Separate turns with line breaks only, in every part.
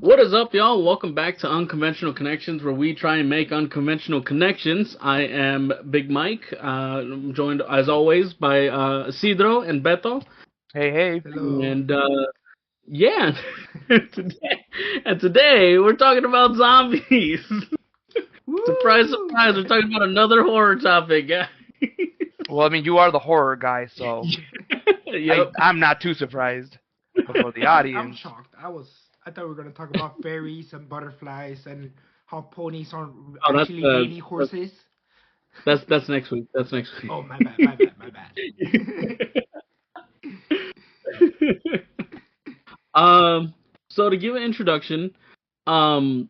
What is up, y'all? Welcome back to Unconventional Connections, where we try and make unconventional connections. I am Big Mike, I'm joined as always by Isidro and Beto,
Hey, hey.
Hello.
and yeah, today, today we're talking about zombies. Surprise,
Woo!
surprise! We're talking about another horror topic, guys.
Well, I mean, you are the horror guy, so
Yep.
I'm not too surprised. But for the
I'm
audience,
shocked. I thought we were gonna talk about fairies and butterflies and how ponies aren't
Oh,
actually really
that's
horses.
that's next week. That's next
Oh, my bad, my bad, my bad.
week. So to give an introduction, um,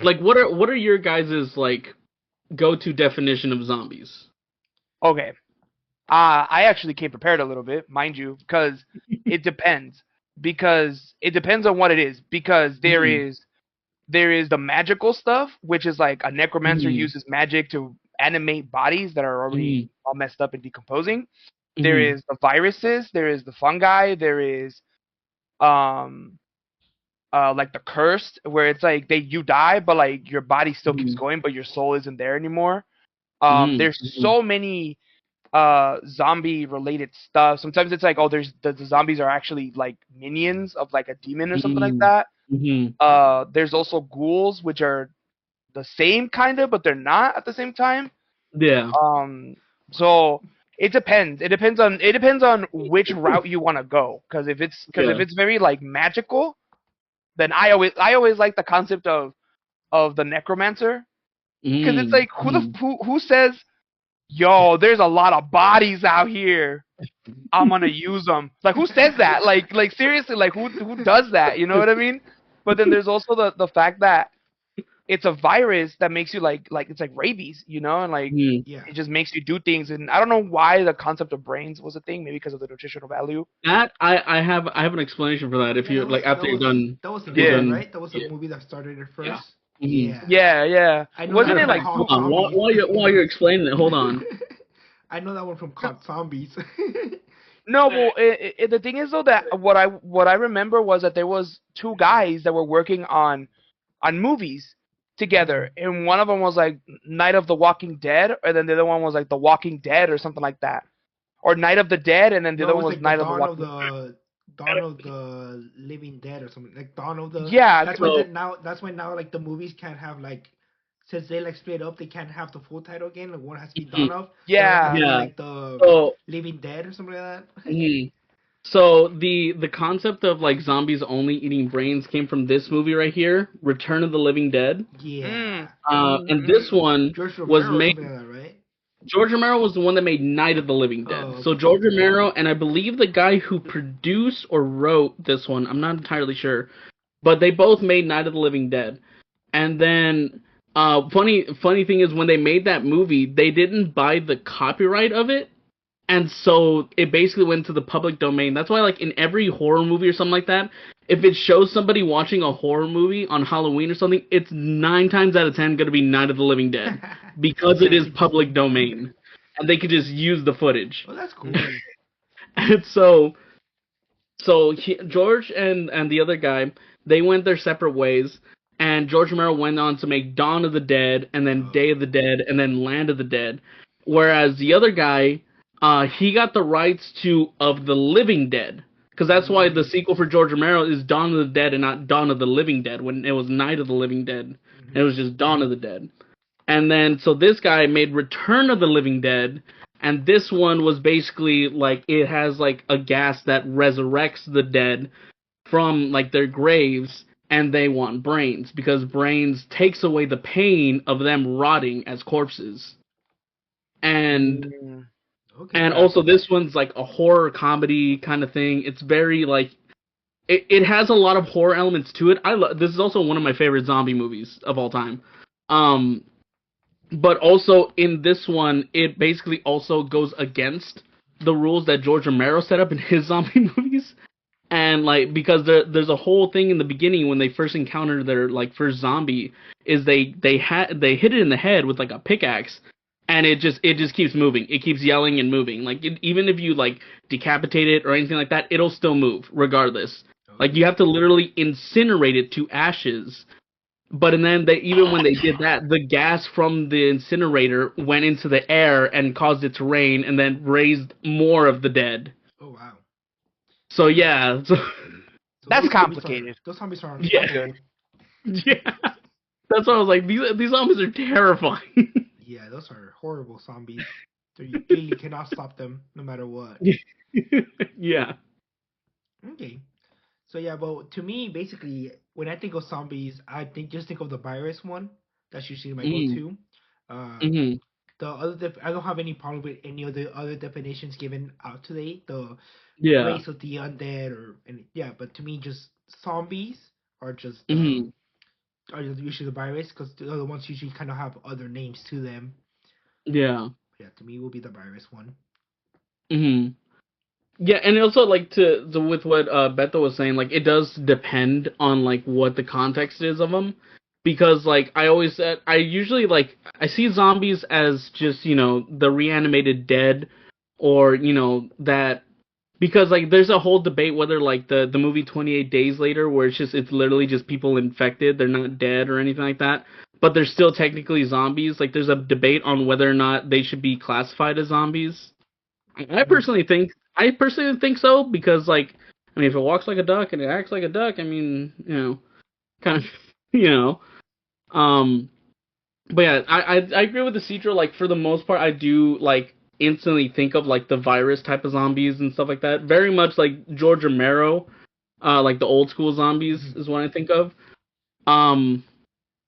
like what are your guys' like go-to definition of zombies?
okay. I actually came prepared a little bit, mind you, because it depends. Because it depends on what it is. Because
Mhm.
there is the magical stuff, which is like a necromancer
Mhm.
uses magic to animate bodies that are already
Mhm.
all messed up and decomposing. There
Mhm.
is the viruses, there is the fungi, there is um like the cursed, where it's like you die, but like your body still keeps
Mhm.
going, but your soul isn't there anymore.
Mhm.
There's
Mhm.
so many zombie related stuff. Sometimes it's like, oh, the zombies are actually like minions of like a demon or something like
Mhm.
that.
Mhm.
There's also ghouls, which are the same kind of, but they're not at the same time.
Yeah.
Um, so it depends on which route you want to go. Because if
Yeah.
it's very like magical, then I always like the concept of the necromancer, because it's
Mhm.
like,
Mhm.
who says, yo, there's a lot of bodies out here, I'm gonna use them. Like, who says that? Like seriously, like, who does that? You know what I mean? But then there's also the fact that it's a virus that makes you like it's like rabies, and like
Mhm.
Yeah.
it just makes you do things. And I don't know why the concept of brains was a thing. Maybe because of the nutritional value.
That I have an explanation for that. If
Yeah,
you like after
that was a
you're
movie,
Yeah,
done.
right? That was a
Yeah.
movie that started it
Yeah.
first.
Mhm.
Yeah.
yeah, yeah.
I know
Wasn't
that
it
from
like
Caught
Hold on.
Zombies.
While you're explaining it, hold on.
I know that one from Caught Zombies.
No, well, the thing is though, that what I remember was that there was two guys that were working on movies
Mm.
together, and one of them was like Night of the Walking Dead, and then the other one was like The Walking Dead or something like that, or Night of the Dead, and then the
No,
other
it
one
was
was
like the
Night of the Walking.
Dawn of the Living Dead or something. Like Dawn of the.
Yeah,
That's why
So
now like the movies can't have like, since they like split up, they can't have the full title again. Like one has to be
mhm.
Dawn of, the other one has to be
yeah.
Yeah.
like the
So
Living Dead or something like that.
mhm. So the concept of like zombies only eating brains came from this movie right here, Return of the Living Dead.
Yeah.
And this one
George
was
Romero or
made.
something like that, right?
George Romero was the one that made Night of the Living Dead.
Oh,
So
okay.
George Romero and I believe the guy who produced or wrote this one, I'm not entirely sure, but they both made Night of the Living Dead. And then, funny thing is, when they made that movie, they didn't buy the copyright of it, and so it basically went to the public domain. That's why, like in every horror movie or something like that, if it shows somebody watching a horror movie on Halloween or something, it's 9 times out of 10 going to be Night of the Living Dead because
So
it
they
is
could just.
public domain, and they could just use the footage.
Oh, that's cool.
And George and the other guy, they went their separate ways, and George Romero went on to make Dawn of the Dead, and then Day of
Oh.
the Dead, and then Land of the Dead. Whereas the other guy, he got the rights to Of the Living Dead, because that's why the
Mm.
sequel for George Romero is Dawn of the Dead and not Dawn of the Living Dead, when it was Night of the Living Dead. It
Mhm.
was just Dawn of the Dead. And then so this guy made Return of the Living Dead, and this one was basically like it has like a gas that resurrects the dead from like their graves, and they want brains because brains takes away the pain of them rotting as corpses. And
Mm,
Okay.
and
okay.
also this one's like a horror comedy kind of thing. It's very like it has a lot of horror elements to it. This is also one of my favorite zombie movies of all time. Um but also in this one, it basically also goes against the rules that George Romero set up in his zombie movies. And like because there's a whole thing in the beginning when they first encounter their like first zombie is they hit it in the head with like a pickaxe, and it just keeps moving. It keeps yelling and moving. Like even if you like decapitate it or anything like that, it'll still move regardless. Like you have to literally incinerate it to ashes. But and then even when they did that, the gas from the incinerator went into the air and caused it to rain, and then raised more of the dead.
Oh wow.
So yeah, so,
So
That's
those zombies
complicated.
Those zombies are
Yeah.
unstoppable.
yeah, that's why I was like, these zombies are terrifying.
Yeah, those are horrible zombies. So you clearly cannot stop them no matter what.
yeah.
Okay. So yeah, but to me, basically, when I think of zombies, just think of the virus one. That's usually my
Mm.
go-to. Uh,
Mhm.
the I don't have any problem with any of the other definitions given out today. The
Yeah.
race of the undead yeah, but to me, just zombies are just
Mhm.
usually the virus because the other ones usually kind of have other names to them.
Yeah.
Yeah, to me, it will be the virus one.
Mhm. Yeah, and also like with what Beto was saying, like it does depend on like what the context is of them, because like I always said, I usually like I see zombies as just the reanimated dead, or that because like there's a whole debate whether like the movie 28 Days Later, where it's literally just people infected, they're not dead or anything like that, but they're still technically zombies. Like there's a debate on whether or not they should be classified as zombies. I personally think so, because like I mean if it walks like a duck and it acts like a duck, I mean, kind of you know. Um but yeah, I agree with the Citro, like for the most part I do like instantly think of like the virus type of zombies and stuff like that. Very much like George Romero, like the old school zombies
Mhm.
is what I think of. Um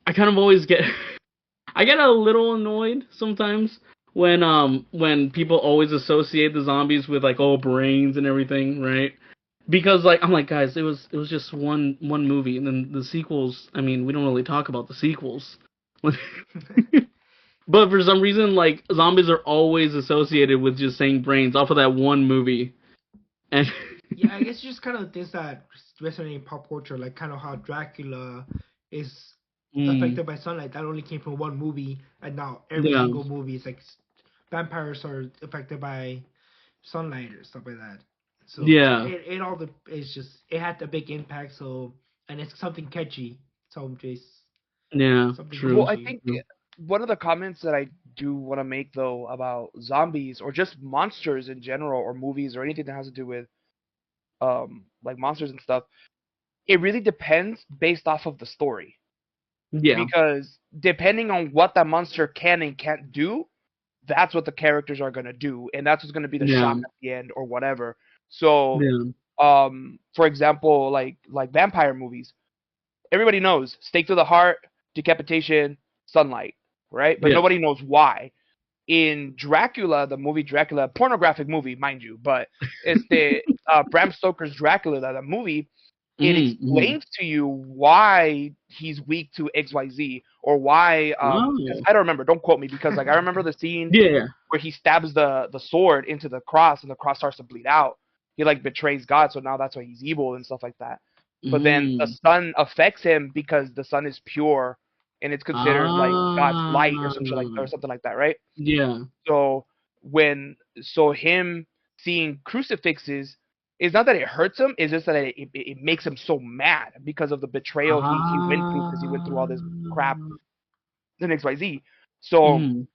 I kind of always get I get a little annoyed sometimes when people always associate the zombies with like all brains and everything, right? Because like I'm like, guys, it was just one movie, and then the sequels. I mean, we don't really talk about the sequels. But for some reason, like zombies are always associated with just saying brains off of that one movie. And
Yeah, I guess just kind of things that resonate in pop culture, like kind of how Dracula is
mm,
affected by sunlight. That only came from one movie, and now every
yeah,
single movie is like vampires are affected by sunlight or stuff like that. So
yeah,
it all it's just it had a big impact. So and it's something catchy. So just
yeah,
something
Well,
true.
I
catchy.
think one of the comments that I do want to make though about zombies or just monsters in general or movies or anything that has to do with like monsters and stuff, it really depends based off of the story.
Yeah,
Because depending on what that monster can and can't do, that's what the characters are gonna do, and that's what's gonna be the
yeah,
shock at the end or whatever. So,
yeah,
for example, like vampire movies, everybody knows stake to the heart, decapitation, sunlight, right? But
yeah.
nobody knows why. In Dracula, the movie Dracula, pornographic movie, mind you, but it's the Bram Stoker's Dracula, that movie. It
Mm-hmm.
explains to you why he's weak to XYZ or why because
Oh,
I don't remember, don't quote me, because like I remember the scene
yeah.
where he stabs the sword into the cross and the cross starts to bleed out. He like betrays God, so now that's why he's evil and stuff like that. But then the
Mm.
sun affects him because the sun is pure and it's considered like God's light or
Ah,
some shit like or something like that, right?
yeah.
So so him seeing crucifixes, it's not that it hurts him, it's just that it makes him so mad because of the betrayal he went through, because he went through all this crap and XYZ. So
Mm.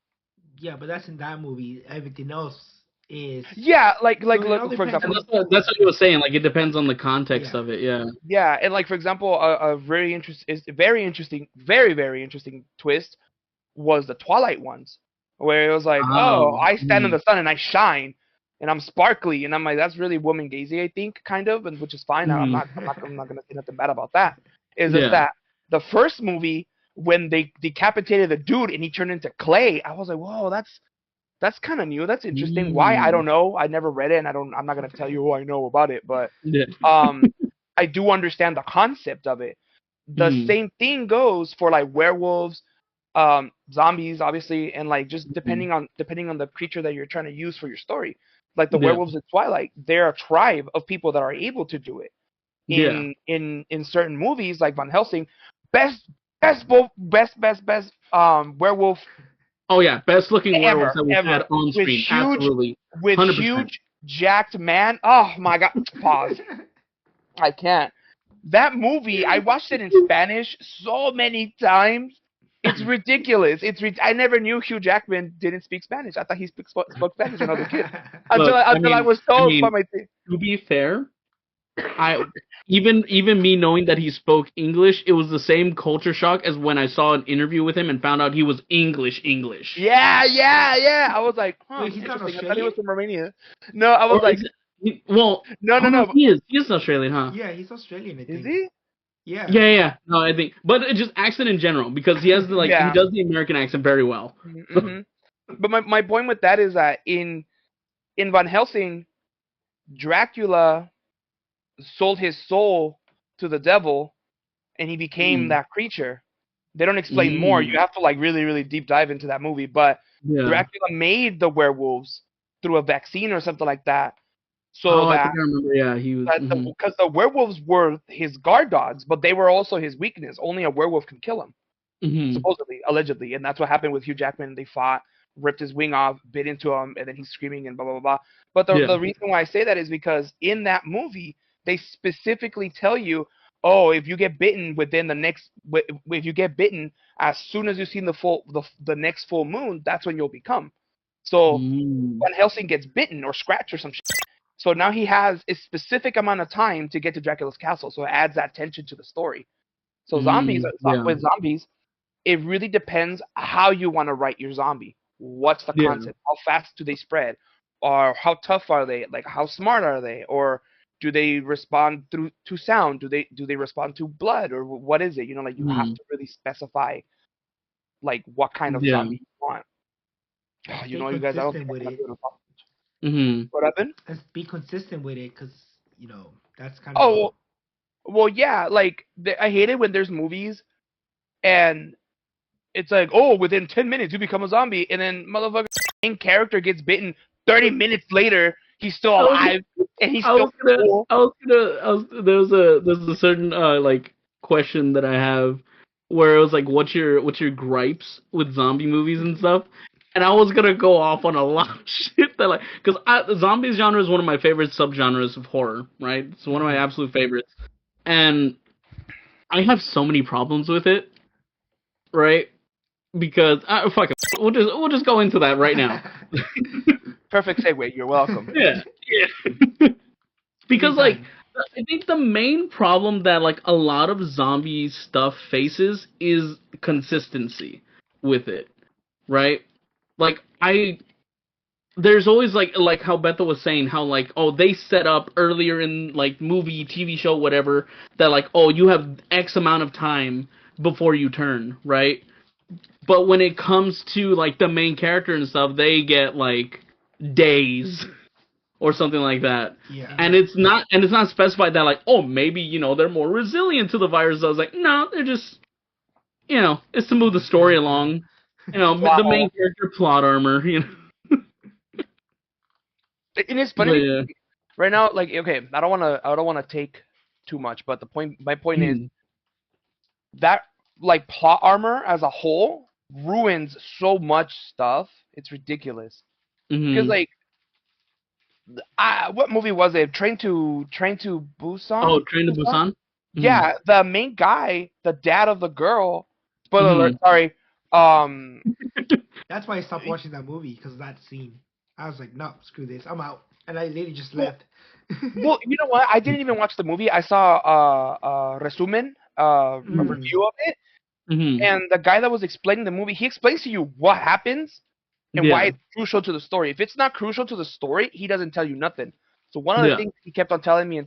Yeah, but that's in that movie. Everything else is
yeah,
so it
look,
all
for
depends
And
example,
on
that's what you were saying. Like it depends on the context
yeah.
of it. Yeah.
yeah, and like for example, a very interesting, very interesting twist was the Twilight ones, where it was like, oh,
Oh.
I stand in
Mm.
the sun and I shine, and I'm sparkly, and I'm like, that's really woman gazy, I think, kind of, and which is fine.
Mm.
I'm not gonna say nothing bad about that. Is just
Yeah.
that the first movie when they decapitated the dude and he turned into clay, I was like, whoa, that's kind of new. That's interesting. Why? I
Mm.
don't know. I never read it, and I'm not gonna tell you who I know about it, but
Yeah.
um, I do understand the concept of it. The
Mm.
same thing goes for like werewolves, zombies, obviously, and like just
Mm.
depending on the creature that you're trying to use for your story. Like the
Yeah.
werewolves in Twilight, they're a tribe of people that are able to do it.
Yeah.
In certain movies like Van Helsing, best best werewolf
Oh yeah. Best looking werewolves
ever
that we've had
ever
on
with
screen.
huge
Absolutely.
with
100%.
huge jacked man. Oh my god, pause. I can't. That movie, I watched it in Spanish so many times. It's ridiculous. I never knew Hugh Jackman didn't speak Spanish. I thought he spoke Spanish when I was a kid.
Look,
Until I was told by my thing.
to be fair, I even me knowing that he spoke English, it was the same culture shock as when I saw an interview with him and found out he was English.
Yeah. I was like, huh,
Wait, he's not
interesting. I thought he was
Australian?
from Romania. No, I was
Or
like,
well,
no.
he is. He is Australian, huh?
Yeah, he's Australian, I
Is
think.
he?
Yeah.
Yeah. No, I think, but it just accent in general because he has the he
Yeah.
does the American accent very well.
Mm-hmm. But my point with that is that in Van Helsing, Dracula sold his soul to the devil, and he became that creature. They don't explain more. You have to like really, really deep dive into that movie. But
Yeah.
Dracula made the werewolves through a vaccine or something like that, so
I
that
think I remember. Yeah, he was.
because the werewolves were his guard dogs, but they were also his weakness. Only a werewolf can kill him, supposedly, allegedly, and that's what happened with Hugh Jackman. They fought, ripped his wing off, bit into him, and then he's screaming and blah blah blah. But the reason why I say that is because in that movie they specifically tell you, oh, if you get bitten within the next, if you get bitten as soon as you've seen the next full moon, that's when you'll become. So Van Helsing gets bitten or scratched or some shit. So now he has a specific amount of time to get to Dracula's castle. So it adds that tension to the story. So with zombies, it really depends how you want to write your zombie. What's the concept? How fast do they spread? Or how tough are they? Like how smart are they? Or do they respond to sound? Do they respond to blood? Or what is it? You know, like you have to really specify like what kind of zombie you want. You know, you guys, I don't think I'm gonna do it. What happened?
And be consistent with it, because that's kind of.
Oh, well, yeah. Like I hate it when there's movies and it's like, oh, within 10 minutes you become a zombie, and then motherfucker main character gets bitten. 30 minutes later, he's still alive, and he's still cool.
There's a certain like question that I have where it was like, what's your gripes with zombie movies and stuff? And I was gonna go off on a lot of shit that like, because the zombie genre is one of my favorite subgenres of horror, right? It's one of my absolute favorites, and I have so many problems with it, right? Because fuck it, we'll just go into that right now.
Perfect segue. You're welcome.
Yeah. Because like I think the main problem that like a lot of zombie stuff faces is consistency with it, right? Like there's always like how Bethel was saying how like, oh, they set up earlier in like movie, TV show, whatever, that like, oh, you have X amount of time before you turn, right? But when it comes to like the main character and stuff, they get like days or something like that.
Yeah.
And it's not specified that like, oh, maybe, they're more resilient to the virus. I was like, no, they're just, it's to move the story along. The main character plot armor,
And it's funny right now, like, okay, I don't wanna take too much, but my point is that like plot armor as a whole ruins so much stuff. It's ridiculous. Because like, what movie was it? Train to Busan.
Oh, Train to Busan.
Yeah, the main guy, the dad of the girl. Spoiler alert. Sorry.
That's why I stopped watching that movie, because of that scene. I was like, no, screw this, I'm out, and I literally just left.
Well, you know what? I didn't even watch the movie. I saw a resumen, a review of it, and the guy that was explaining the movie, he explains to you what happens and why it's crucial to the story. If it's not crucial to the story, he doesn't tell you nothing. So one of the things he kept on telling me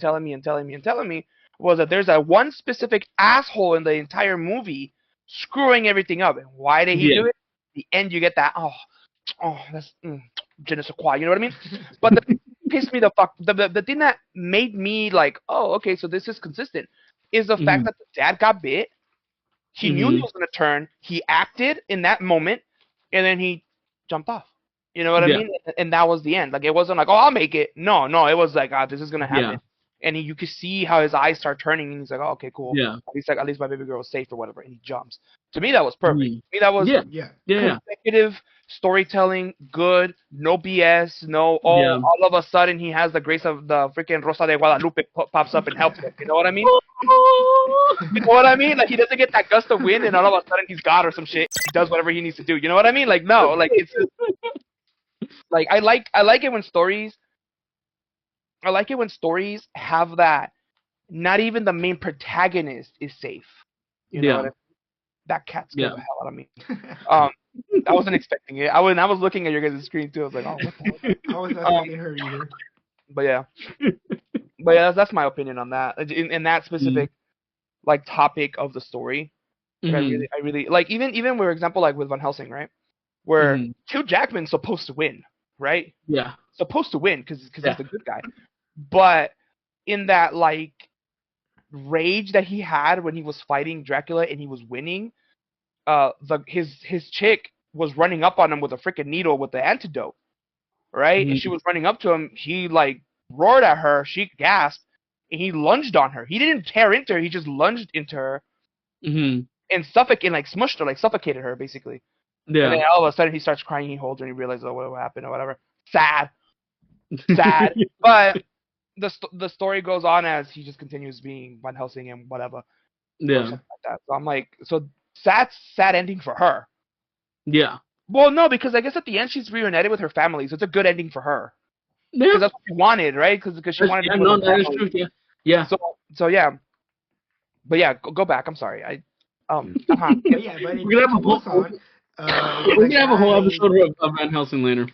was that there's that one specific asshole in the entire movie screwing everything up. And why did he do it? At the end, you get that, that's je ne sais quoi, you know what I mean? But the thing that pissed me the thing that made me like, oh, okay, so this is consistent, is the fact that the dad got bit. He knew he was going to turn. He acted in that moment, and then he jumped off. You know what I mean? And that was the end. Like, it wasn't like, oh, I'll make it. No, it was like, this is going to happen. and you can see how his eyes start turning, and he's like, oh, okay, cool.
Yeah.
At least my baby girl is safe or whatever, and he jumps. To me, that was perfect.
Mhm.
To me, that was
Yeah.
Yeah.
Yeah.
consecutive storytelling, good, no BS, no,
Yeah.
all of a sudden he has the grace of the freaking Rosa de Guadalupe pops up and helps him. You know what I mean? You know what I mean? Like, he doesn't get that gust of wind and all of a sudden he's God or some shit. He does whatever he needs to do. You know what I mean? Like, no, like, it's just, like, I like it when stories have that. Not even the main protagonist is safe. You know what I mean? That cat scared the hell out of me. I wasn't expecting it. I was looking at your guys' screen too. I was like, oh, what the hell?
I was not expecting her either.
But yeah, that's my opinion on that. In that specific like topic of the story, like, I really like even for example like with Van Helsing, right? Where Hugh Jackman's supposed to win, right?
Yeah.
Supposed to win because he's the good guy, but in that like rage that he had when he was fighting Dracula and he was winning, his chick was running up on him with a freaking needle with the antidote, right? And she was running up to him. He like roared at her. She gasped, and he lunged on her. He didn't tear into her. He just lunged into her and smushed her, like suffocated her, basically.
Yeah.
And then all of a sudden he starts crying. He holds her, and he realizes, oh, what happened or whatever. Sad. But the story goes on as he just continues being Van Helsing and whatever.
Yeah.
Or something like that. So I'm like, so sad ending for her.
Yeah.
Well, no, because I guess at the end she's reunited with her family, so it's a good ending for her.
Yeah.
Because that's what she wanted, right? Because she wanted.
Yeah, no, that is true. Yeah. Yeah.
So yeah, but yeah, go back. I'm sorry.
But yeah, but
We're gonna have a whole. We're gonna have a whole episode of Van Helsing later.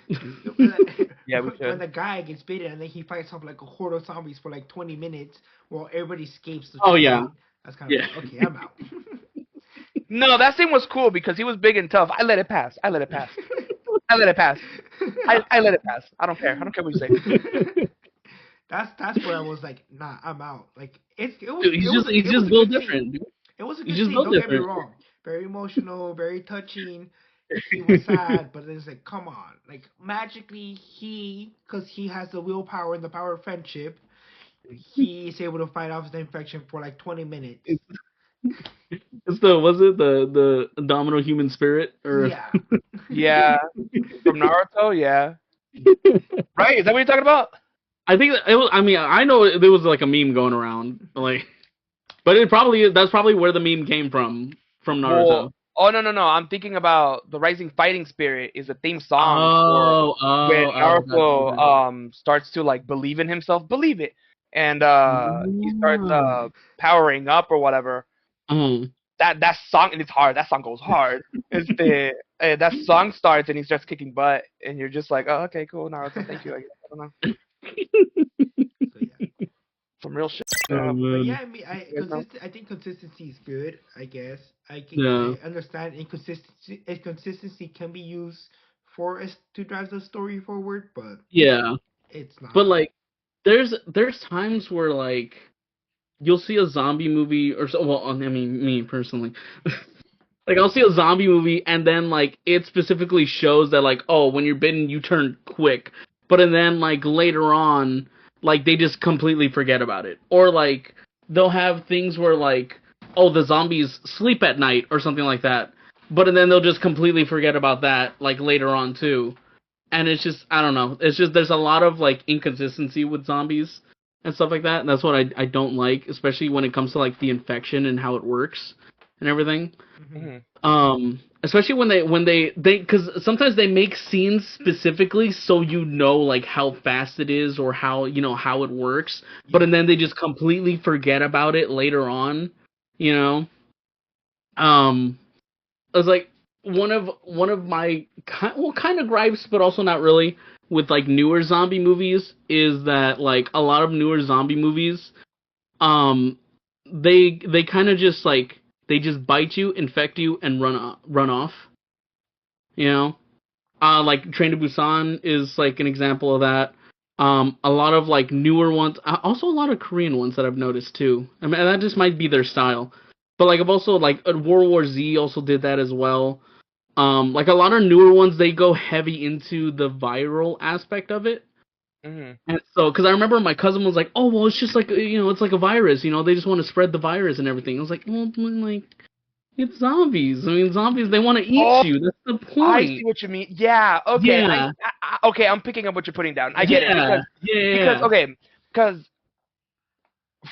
Yeah, we should.
When the guy gets bitten and then he fights off like a horde of zombies for like 20 minutes while everybody escapes the train.
Yeah.
That's kind of like, okay, I'm out.
No, that scene was cool because he was big and tough. I let it pass. I let it pass. I let it pass. I don't care. I don't care what you say.
That's where I was like, nah, I'm out. Like it was.
Dude, he's just built different.
Dude. It was a good
He's just
scene.
built
Don't get me
different.
wrong. Very emotional, very touching. He was sad, but it's like, come on, like magically because he has the willpower and the power of friendship, he is able to fight off the infection for like 20 minutes.
It's the Domino human spirit or
Yeah.
Yeah, from Naruto. Yeah. Right? Is that what you're talking about?
I think it was. I mean, I know there was like a meme going around, like, but that's probably where the meme came from Naruto.
Well, oh no! I'm thinking about the Rising Fighting Spirit is a theme song when Naruto starts to like believe in himself, believe it, and he starts powering up or whatever. That song, and it's hard. That song goes hard. That song starts and he starts kicking butt, and you're just like, oh, okay, cool, Naruto, thank you. I don't know.
So, yeah.
Some real shit.
But yeah, I mean, I think consistency is good. I guess I understand inconsistency can be used for us to drive the story forward, but it's not.
But like, there's times where like you'll see a zombie movie or so. Well, I mean, me personally. Like, I'll see a zombie movie, and then, like, it specifically shows that, like, oh, when you're bitten, you turn quick. But then, like, later on, like, they just completely forget about it. Or, like, they'll have things where, like, oh, the zombies sleep at night, or something like that. But then they'll just completely forget about that, like, later on, too. And it's just, I don't know. It's just, there's a lot of, like, inconsistency with zombies and stuff like that. And that's what I don't like, especially when it comes to, like, the infection and how it works and everything. Especially when they because sometimes they make scenes specifically so you know like how fast it is or how how it works, but and then they just completely forget about it later on. It's like one of my kind of gripes, but also not really, with like newer zombie movies is that like a lot of newer zombie movies, they kind of just like. They just bite you, infect you, and run off. Like Train to Busan is like an example of that. A lot of like newer ones, also a lot of Korean ones that I've noticed too. I mean, that just might be their style. But like I've also like World War Z also did that as well. Like a lot of newer ones, they go heavy into the viral aspect of it.
Mm-hmm.
And so, because I remember my cousin was like, "Oh, well, it's just like it's like a virus. They just want to spread the virus and everything." I was like, "Well, like it's zombies. I mean, zombies they want to eat
Oh,
you. That's the
I see
point."
what you mean. Yeah. Okay.
Yeah,
Okay. I'm picking up what you're putting down. I get it
yeah,
because
yeah,
okay, because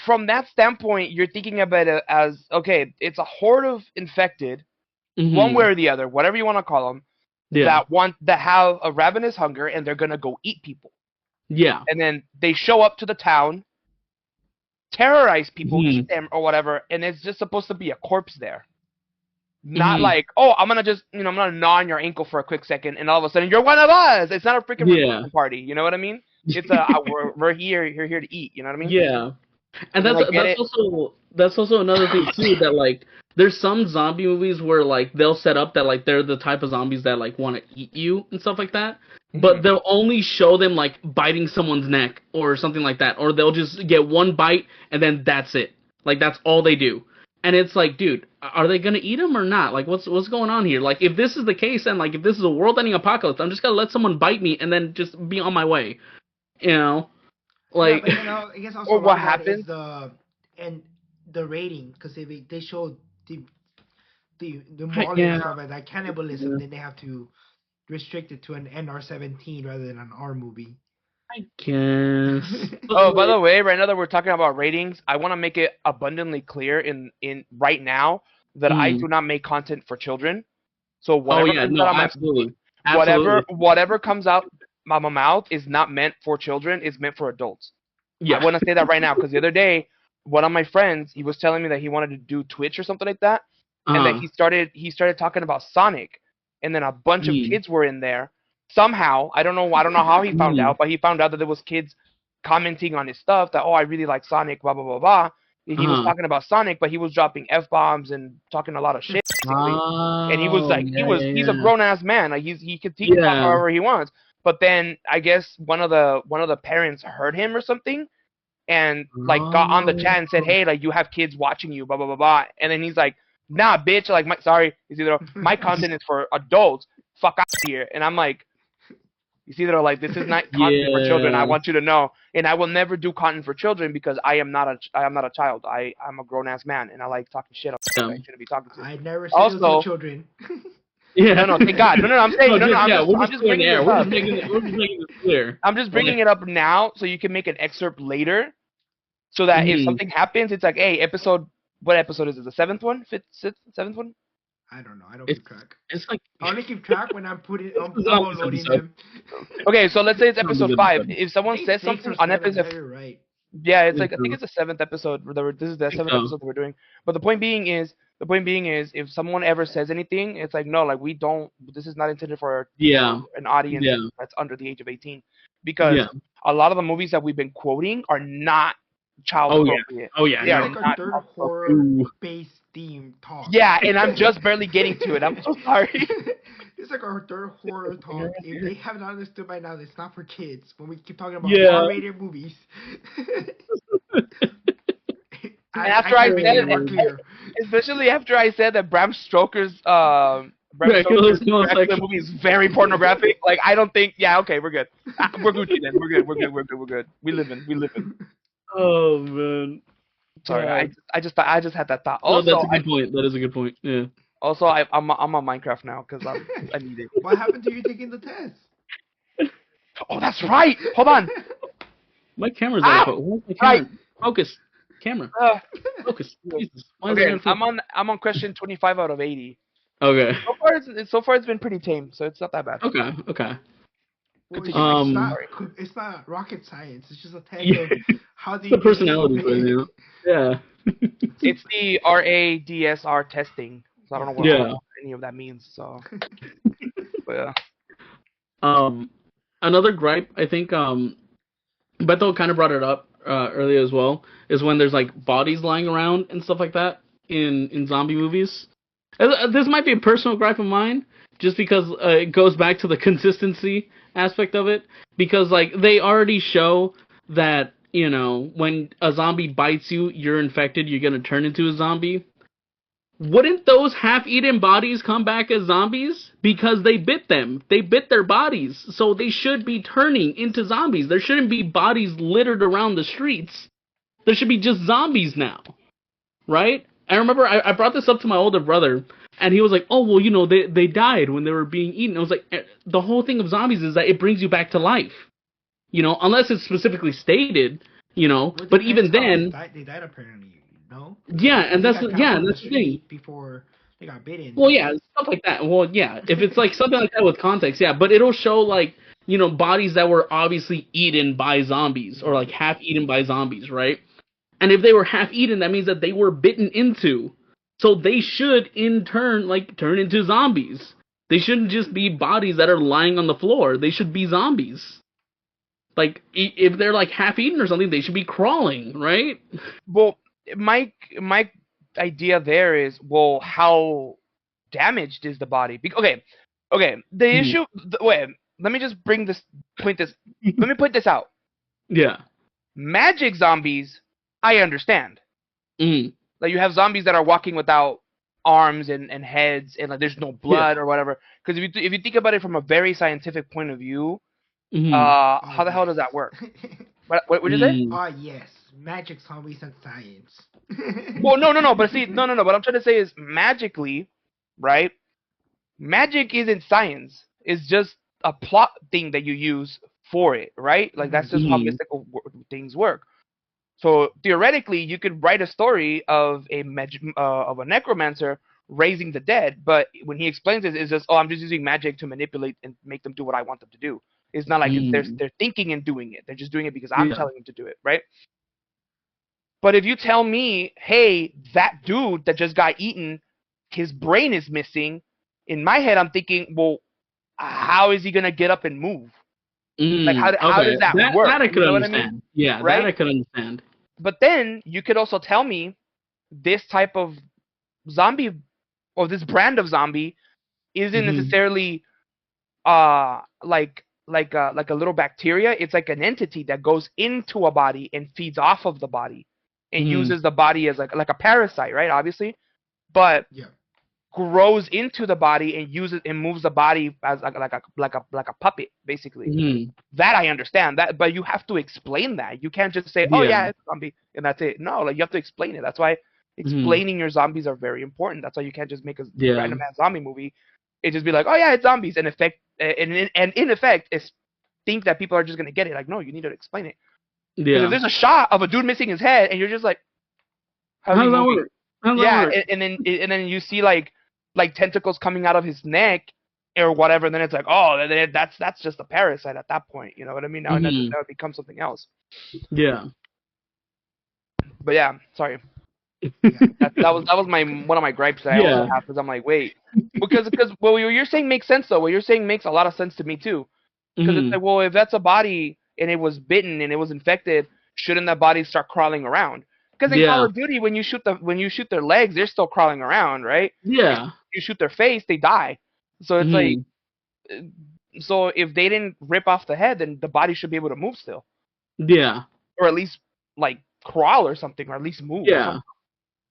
from that standpoint, you're thinking about it as okay, it's a horde of infected, one way
mm-hmm.
or the other, whatever you want to call them,
Yeah,
that have a ravenous hunger and they're gonna go eat people,
yeah,
and then they show up to the town, terrorize people,
mm-hmm.
eat them or whatever, and it's just supposed to be a corpse there. Not
Mm-hmm.
like, oh, I'm gonna just, I'm gonna gnaw on your ankle for a quick second, and all of a sudden you're one of us. It's not a freaking
Yeah,
reunion party. You know what I mean? It's we're here to eat. You know what I mean?
yeah. And
And then
that's
I get
that's
it.
also that's also another thing too that like there's some zombie movies where like they'll set up that like they're the type of zombies that like want to eat you and stuff like that,
Mhm.
but they'll only show them like biting someone's neck or something like that, or they'll just get one bite and then that's it. Like that's all they do. And it's like, dude, are they gonna eat them or not? Like, what's going on here? Like, if this is the case, and like if this is a world-ending apocalypse, I'm just gonna let someone bite me and then just be on my way. You know,
Yeah,
like,
but I guess also
Or
a lot
what
of that is
happens?
the rating because they show the mauling and
yeah.
stuff like that cannibalism, then they have to restrict it to an NR-17 rather than an R movie.
I guess. But
Oh, by
like,
the way, right now that we're talking about ratings, I want to make it abundantly clear in right now that I
mm.
do not make content for children. So
Oh
whatever
yeah,
comes out
no,
of my
absolutely,
whatever
absolutely.
whatever comes out my mouth is not meant for children. It's meant for adults. I
Yeah.
want to say that right now because the other day, one of my friends he was telling me that he wanted to do Twitch or something like that, and that
Uh.
he started talking about Sonic, and then a bunch of
Mm.
kids were in there. Somehow, I don't know how he found
Mm.
out, but he found out that there was kids commenting on his stuff that, oh, I really like Sonic, blah blah blah blah. And he was
Uh.
talking about Sonic, but he was dropping f bombs and talking a lot of shit basically. And he was
Oh
like,
yeah,
he's a
yeah,
grown ass man, like he can talk
yeah.
however he wants. But then I guess one of the parents heard him or something, and like got on the
Oh.
chat and said, hey, like you have kids watching you, blah blah blah blah. And then he's like, nah, bitch, like sorry, he's either my content is for adults, fuck out here. And I'm like, he's either like this is not content for children. I
Yeah.
want you to know, and I will never do content for children because I am not a child. I'm a grown ass man, and I like talking shit on people
Yeah.
I shouldn't be talking to.
I never said it was for
Also,
children.
Yeah.
no, thank God, no, I'm saying
No,
no,
just
I'm
yeah.
just
We're
I'm
just
just
clearing the
bringing
air.
this
We're
up.
just making this clear.
I'm just bringing
Like,
it up now so you can make an excerpt later, so that if
mhm.
something happens, it's like, hey, what episode is it? The seventh one, fifth, sixth, seventh one?
I don't know. I don't
It's
keep track.
it's like
I only keep track when I'm
zombies
uploading
episode.
them.
Okay, so let's say it's
Zombies
episode 5.
episode.
If
I
someone
think
says
6
something
or
on
7. Yeah,
episode,
you're right.
yeah, it's
Think
like I think
so.
it's the seventh episode. This is the
Think
seventh
so.
episode that we're doing. But the point being is, if someone ever says anything, it's like no, like we don't. This is not intended for
Yeah.
an audience
Yeah.
that's under the age of 18, because
Yeah.
a lot of the movies that we've been quoting are not child
Oh yeah.
appropriate.
Oh yeah.
They
This is
are
No.
like our
not
third
child appropriate.
Ooh.
horror-based theme talk.
Yeah, and I'm just barely getting to it. I'm so sorry.
It's like our third horror talk. If they haven't understood by now, it's not for kids. When we keep talking about
Yeah.
R-rated movies,
And after I
can't make
said
it more
it,
clear.
especially after I said that Bram Stoker's
Miraculous
Dracula
homosexual.
movie is very pornographic. Like I don't think. Yeah, okay, we're good. We're Gucci then. We're good. We're good. We're good. We're good. We live in. We live in.
Oh man.
Sorry,
God.
I just had that thought.
No,
Also,
that's a good point. That is a good point. Yeah.
I'm on Minecraft now because I need it.
What happened to you taking the test?
Oh, that's right. Hold on.
My camera's
Ah!
out of focus. Where's my camera?
Right.
Focus. Camera.
Uh,
Focus. Jesus. Why is it
okay,
out of focus?
I'm on question 25 out of 80.
Okay.
So far it's been pretty tame, so it's not that bad.
Okay. Okay.
Well,
Continue.
it's not rocket science. It's just a test
Yeah.
of how do
The
you
personality
behave.
quiz, you know? Yeah.
It's the RADSR testing. So I don't know what
Yeah.
any of that means. So, but yeah.
Another gripe, I think, Beto kind of brought it up earlier as well, is when there's like bodies lying around and stuff like that in zombie movies. This might be a personal gripe of mine, just because it goes back to the consistency aspect of it. Because like they already show that when a zombie bites you, you're infected, you're gonna turn into a zombie. wouldn't those half-eaten bodies come back as zombies? Because they bit them. They bit their bodies. So they should be turning into zombies. There shouldn't be bodies littered around the streets. There should be just zombies now. Right? I remember I brought this up to my older brother, and he was like, oh, well, they died when they were being eaten. I was like, the whole thing of zombies is that it brings you back to life. Unless it's specifically stated,
Well,
but even then...
They died apparently, no?
Yeah, and that's the thing.
Before they got bitten.
Well, yeah, stuff like that. Well, yeah, if it's like something like that with context, yeah, but it'll show like, bodies that were obviously eaten by zombies or like half eaten by zombies, right? And if they were half eaten, that means that they were bitten into. So they should in turn like turn into zombies. They shouldn't just be bodies that are lying on the floor. They should be zombies. Like if they're like half eaten or something, they should be crawling, right?
Well, my idea there is, well, how damaged is the body? Okay. The issue. Wait, let me just let me point this out.
Yeah.
Magic zombies, I understand. Like you have zombies that are walking without arms and heads, and like there's no blood or whatever. Because if you think about it from a very scientific point of view, how the hell does that work? What did you say?
Yes, magic zombies and science.
Well, no. But see, no. What I'm trying to say is magically, right? Magic isn't science. It's just a plot thing that you use for it, right? Like that's just how mystical things work. So theoretically, you could write a story of a necromancer raising the dead, but when he explains it, it's just, oh, I'm just using magic to manipulate and make them do what I want them to do. It's not like they're thinking and doing it. They're just doing it because I'm telling them to do it, right? But if you tell me, hey, that dude that just got eaten, his brain is missing, in my head I'm thinking, well, how is he going to get up and move? Like, how does that work?
That I could understand.
What I mean?
Yeah, right? That I could understand.
But then you could also tell me this type of zombie or this brand of zombie isn't necessarily like a little bacteria. It's like an entity that goes into a body and feeds off of the body and uses the body as like a parasite, right? Obviously, but grows into the body and uses and moves the body as like a puppet, basically. That I understand that, but you have to explain that. You can't just say, "Oh yeah, it's a zombie," and that's it. No, like you have to explain it. That's why explaining your zombies are very important. That's why you can't just make a random ass zombie movie. It just be like, "Oh yeah, it's zombies," and in effect, it's think that people are just gonna get it. Like, no, you need to explain it. Because if there's a shot of a dude missing his head, and you're just like,
how does that work?
And then you see like tentacles coming out of his neck or whatever, and then it's like, oh, that's just a parasite at that point. You know what I mean? Now that would become something else.
Yeah.
But yeah, sorry. that was one of my gripes that I also have, because I'm like, wait, because what you're saying makes sense though. What you're saying makes a lot of sense to me too. Because it's like, well, if that's a body and it was bitten and it was infected, shouldn't that body start crawling around? Because in Call of Duty, when you shoot their legs, they're still crawling around, right?
Yeah.
If you shoot their face, they die. So it's like, so if they didn't rip off the head, then the body should be able to move still.
Yeah.
Or at least like crawl or something, or at least move.
Yeah.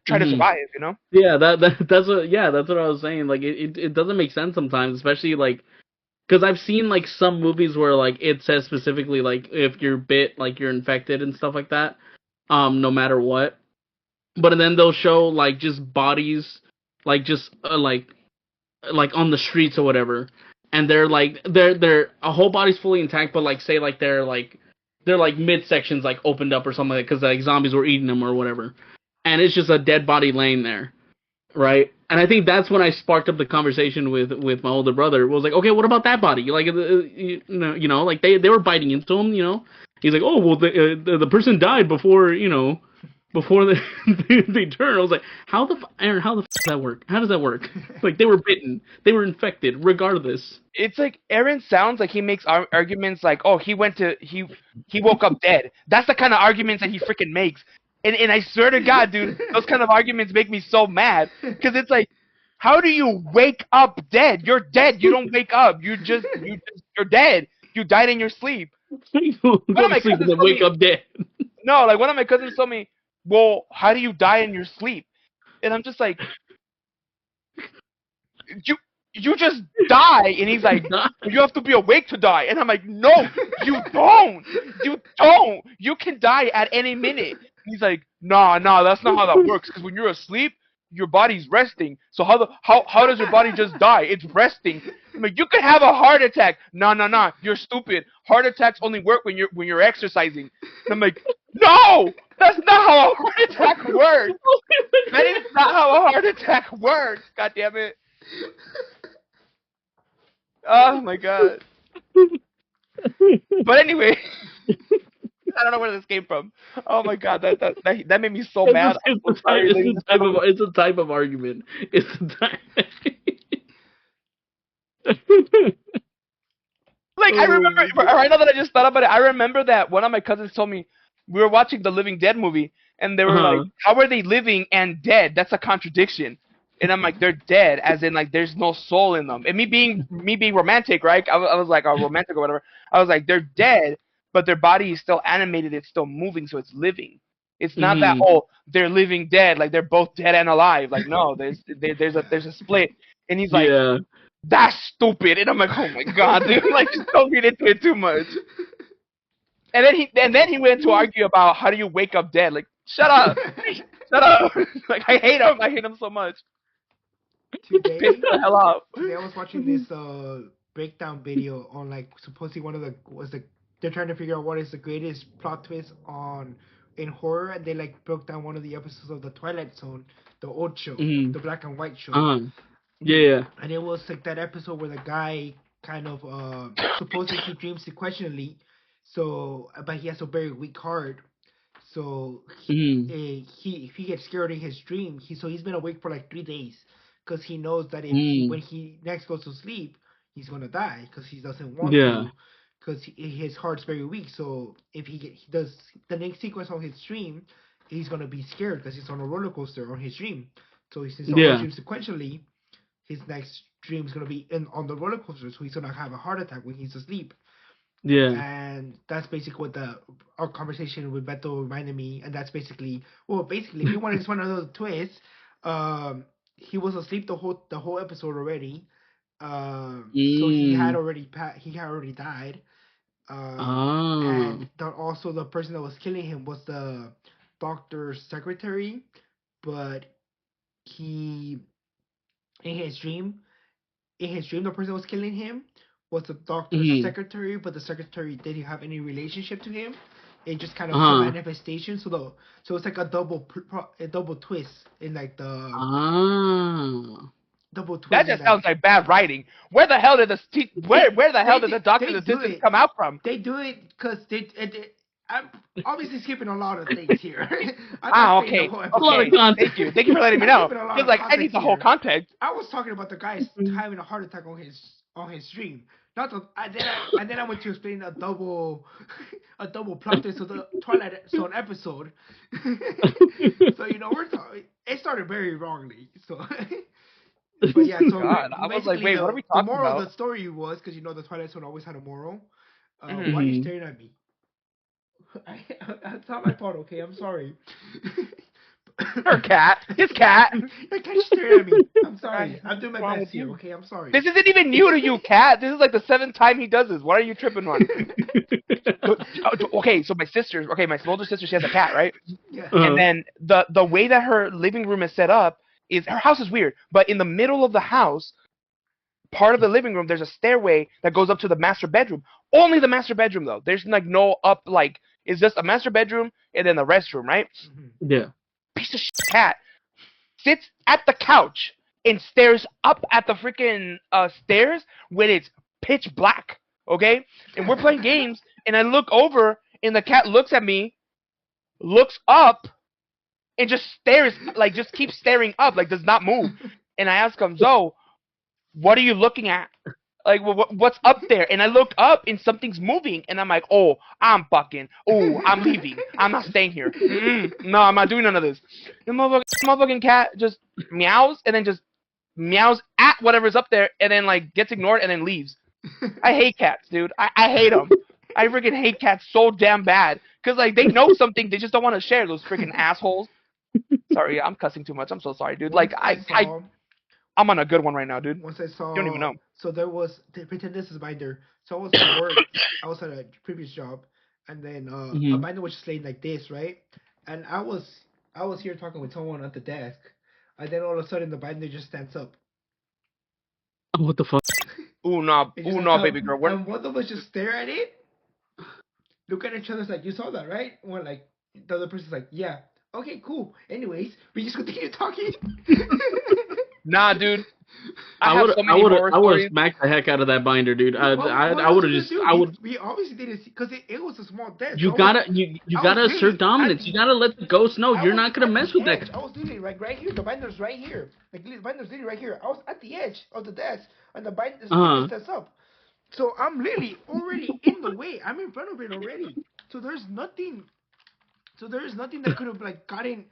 Try to survive, you know?
Yeah, that's what I was saying. Like it doesn't make sense sometimes, especially like. Because I've seen, like, some movies where, like, it says specifically, like, if you're bit, like, you're infected and stuff like that, no matter what. But then they'll show, like, just bodies, like, just, like, on the streets or whatever. And they're, like, they're a whole body's fully intact, but, like, say, like, they're midsections, like, opened up or something like that, because, like, zombies were eating them or whatever. And it's just a dead body laying there, right? And I think that's when I sparked up the conversation with my older brother. It was like, okay, what about that body? Like, like they were biting into him, you know. He's like, oh, well, the person died before they turn. I was like, Aaron, how the does that work? How does that work? Like, they were bitten, they were infected, regardless.
It's like Aaron sounds like he makes arguments like, oh, he woke up dead. That's the kind of arguments that he freaking makes. And I swear to God, dude, those kind of arguments make me so mad. Because it's like, how do you wake up dead? You're dead. You don't wake up. You're dead. You died in your sleep.
Go to sleep and then wake up dead.
No, like one of my cousins told me, well, how do you die in your sleep? And I'm just like, you just die. And he's like, you have to be awake to die. And I'm like, no, you don't. You don't. You can die at any minute. He's like, nah, that's not how that works. Because when you're asleep, your body's resting. So how does your body just die? It's resting. I'm like, you could have a heart attack. No, you're stupid. Heart attacks only work when you're exercising. And I'm like, no, that's not how a heart attack works. That is not how a heart attack works. God damn it. Oh my god. But anyway, I don't know where this came from. Oh my god, that made me so mad.
It's a type of argument. It's a type.
Like, I remember, right now that I just thought about it, I remember that one of my cousins told me we were watching the Living Dead movie, and they were like, how are they living and dead? That's a contradiction. And I'm like, they're dead, as in, like, there's no soul in them. And me being romantic, right? I was like, romantic or whatever. I was like, they're dead, but their body is still animated. It's still moving, so it's living. It's not that, they're living dead, like they're both dead and alive. Like, no, there's a split. And he's like, that's stupid. And I'm like, oh my god, dude, like, just don't get into it too much. And then he went to argue about how do you wake up dead. Like, shut up. Shut up. Like, I hate him so much.
Today,
Piss the hell off.
Today I was watching this breakdown video on, like, supposedly they're trying to figure out what is the greatest plot twist in horror, and they, like, broke down one of the episodes of the Twilight Zone, the old show, the black and white show.
Yeah.
And it was like that episode where the guy kind of supposedly he dreams sequentially, but he has a very weak heart. So if he gets scared in his dream, he's been awake for like 3 days because he knows that when he next goes to sleep, he's gonna die because he doesn't want to, because his heart's very weak. So if he does the next sequence on his dream, he's gonna be scared because he's on a roller coaster on his dream. So since he dreams sequentially, his next dream is gonna be on the roller coaster, so he's gonna have a heart attack when he's asleep.
Yeah.
And that's basically what our conversation with Beto reminded me. And that's basically if you want to just want another twist, he was asleep the whole episode already. So he had already died. And also the person that was killing him was the doctor's secretary, but in his dream, the person that was killing him was the doctor's secretary, but the secretary didn't have any relationship to him. It just kind of a manifestation. So it's like a double twist in like the double twist.
That just sounds like bad writing. Where the hell did the doctor's assistant come out from?
They do it because I'm obviously skipping a lot of things here.
Okay. A lot of context. Thank you for letting me know. Because, like, I need the whole context.
I was talking about the guy having a heart attack on his dream. And then I went to explain a double plot twist of the Twilight Zone episode. So it started very wrongly. So, but yeah. So
God, I was like, wait, what are we talking about?
The moral of the story was, because the Twilight Zone always had a moral. Why are you staring at me? That's not my fault, okay? I'm sorry.
Her cat. His cat.
Your cat's staring at me. I'm sorry. I'm doing my best here, okay? I'm sorry.
This isn't even new to you, cat. This is like the 7th time he does this. What are you tripping on? Okay, so my older sister, she has a cat, right?
Yeah.
And then the way that her living room is set up is, her house is weird, but in the middle of the house, part of the living room, there's a stairway that goes up to the master bedroom. Only the master bedroom, though. There's like no up, like, it's just a master bedroom and then the restroom, right?
Yeah.
Piece of shit cat sits at the couch and stares up at the freaking stairs when it's pitch black, okay? And we're playing games, and I look over, and the cat looks at me, looks up, and just stares, like, just keeps staring up, like, does not move. And I ask him, Zoe, what are you looking at? Like, what's up there? And I look up, and something's moving, and I'm like, I'm leaving. I'm not staying here. No, I'm not doing none of this. The motherfucking cat just meows, and then just meows at whatever's up there, and then, like, gets ignored, and then leaves. I hate cats, dude. I hate them. I freaking hate cats so damn bad. Because, like, they know something, they just don't want to share, those freaking assholes. Sorry, I'm cussing too much. I'm so sorry, dude. Like, I'm on a good one right now, dude.
Once I saw,
You don't even know.
so there was, pretend this is a binder. So I was at work, I was at a previous job, and then a
Mhm.
binder was just laying like this, right? And I was here talking with someone at the desk, and then all of a sudden the binder just stands up.
Oh, what the fuck?
Ooh,
It just
ooh,
stands
no,
up,
baby girl.
and both of us just stare at it, look at each other like, you saw that, right? And we're like, the other person's like, yeah. Okay, cool. Anyways, we just continue talking.
Nah, dude. I
I
have
would
so many horror
I would have
stories.
smacked the heck out of that binder, dude.
What
I
else
would
are
have
you
just
gonna
I
do?
would.
We obviously didn't see because it was a small desk.
You
So
gotta
I was
gotta assert
literally
dominance. You gotta let the ghost know you're not gonna
at
mess
the
with that.
edge. I was literally like right here. The binder's right here. Like the binder's literally right here. I was at the edge of the desk, and the binder
Uh
stands up. So I'm literally already in the way. I'm in front of it already. So there's nothing. So there's nothing that could have like gotten.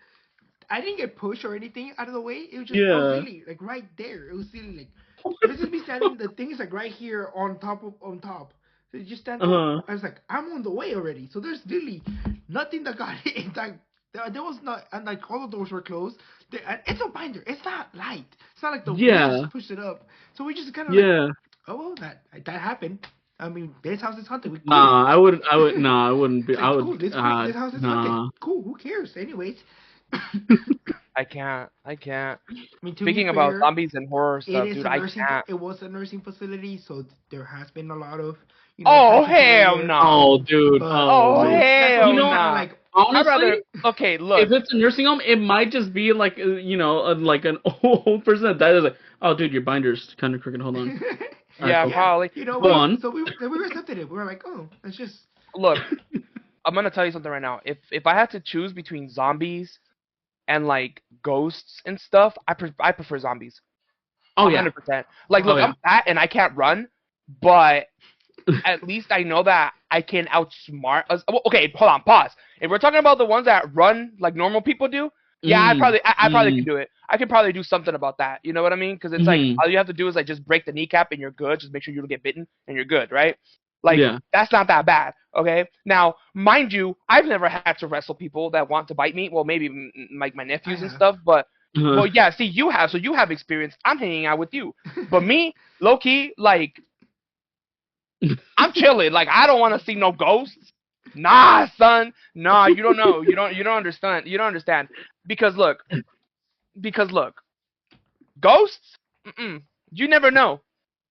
I didn't get pushed or anything out of the way. It was just I was
yeah.
literally like right there. It was literally like this is me standing. The thing is like right here on top. So it just stands
Uh
up.
huh.
I was like I'm on the way already. So there's literally nothing that got in. Like there was not, and like all the doors were closed. And it's a binder. It's not light. It's not like the wind
Yeah.
just pushed it up. So we just kind of like,
Yeah.
oh well, that happened. I mean, this house is haunted. We cool.
Nah, I wouldn't be.
It's
I
like
would.
cool. This house is haunted.
Nah.
Cool. Who cares? Anyways.
I can't. I can't.
I mean, to
Speaking
be
about
fair,
zombies and horror
it
stuff,
is
dude,
a
I
nursing.
can't.
It was a nursing facility, so there has been a lot of
Oh,
casualties over
hell
there.
no.
Oh, dude.
But
Oh,
Oh.
so that's what
hell
we
know,
kind of
nah.
like.
I'd rather.
Honestly,
Okay, look.
if it's a nursing home, it might just be like like an old person that died. Is like, oh, dude, your binder's kind of crooked. Hold on. All right,
Yeah,
cool.
probably.
Go
But
on.
So we accepted it. We were like, oh, it's just.
look, I'm gonna tell you something right now. If I had to choose between zombies and like ghosts and stuff, I prefer zombies.
Oh yeah.
100%. Like,
Oh
look,
yeah.
I'm fat and I can't run, but at least I know that I can outsmart us. Well, okay, hold on, pause. If we're talking about the ones that run like normal people do, yeah, I probably could do it. I could probably do something about that. You know what I mean? Because it's like all you have to do is like just break the kneecap and you're good. Just make sure you don't get bitten and you're good, right? Like
Yeah.
that's not that bad. Okay. Now, mind you, I've never had to wrestle people that want to bite me. Well, maybe like my nephews and stuff, but. Well, yeah. See, you have, so you have experience. I'm hanging out with you, but me, low key, like I'm chilling. Like I don't want to see no ghosts. Nah, son. Nah, you don't know. You don't understand. You don't understand. Because look, ghosts. You never know.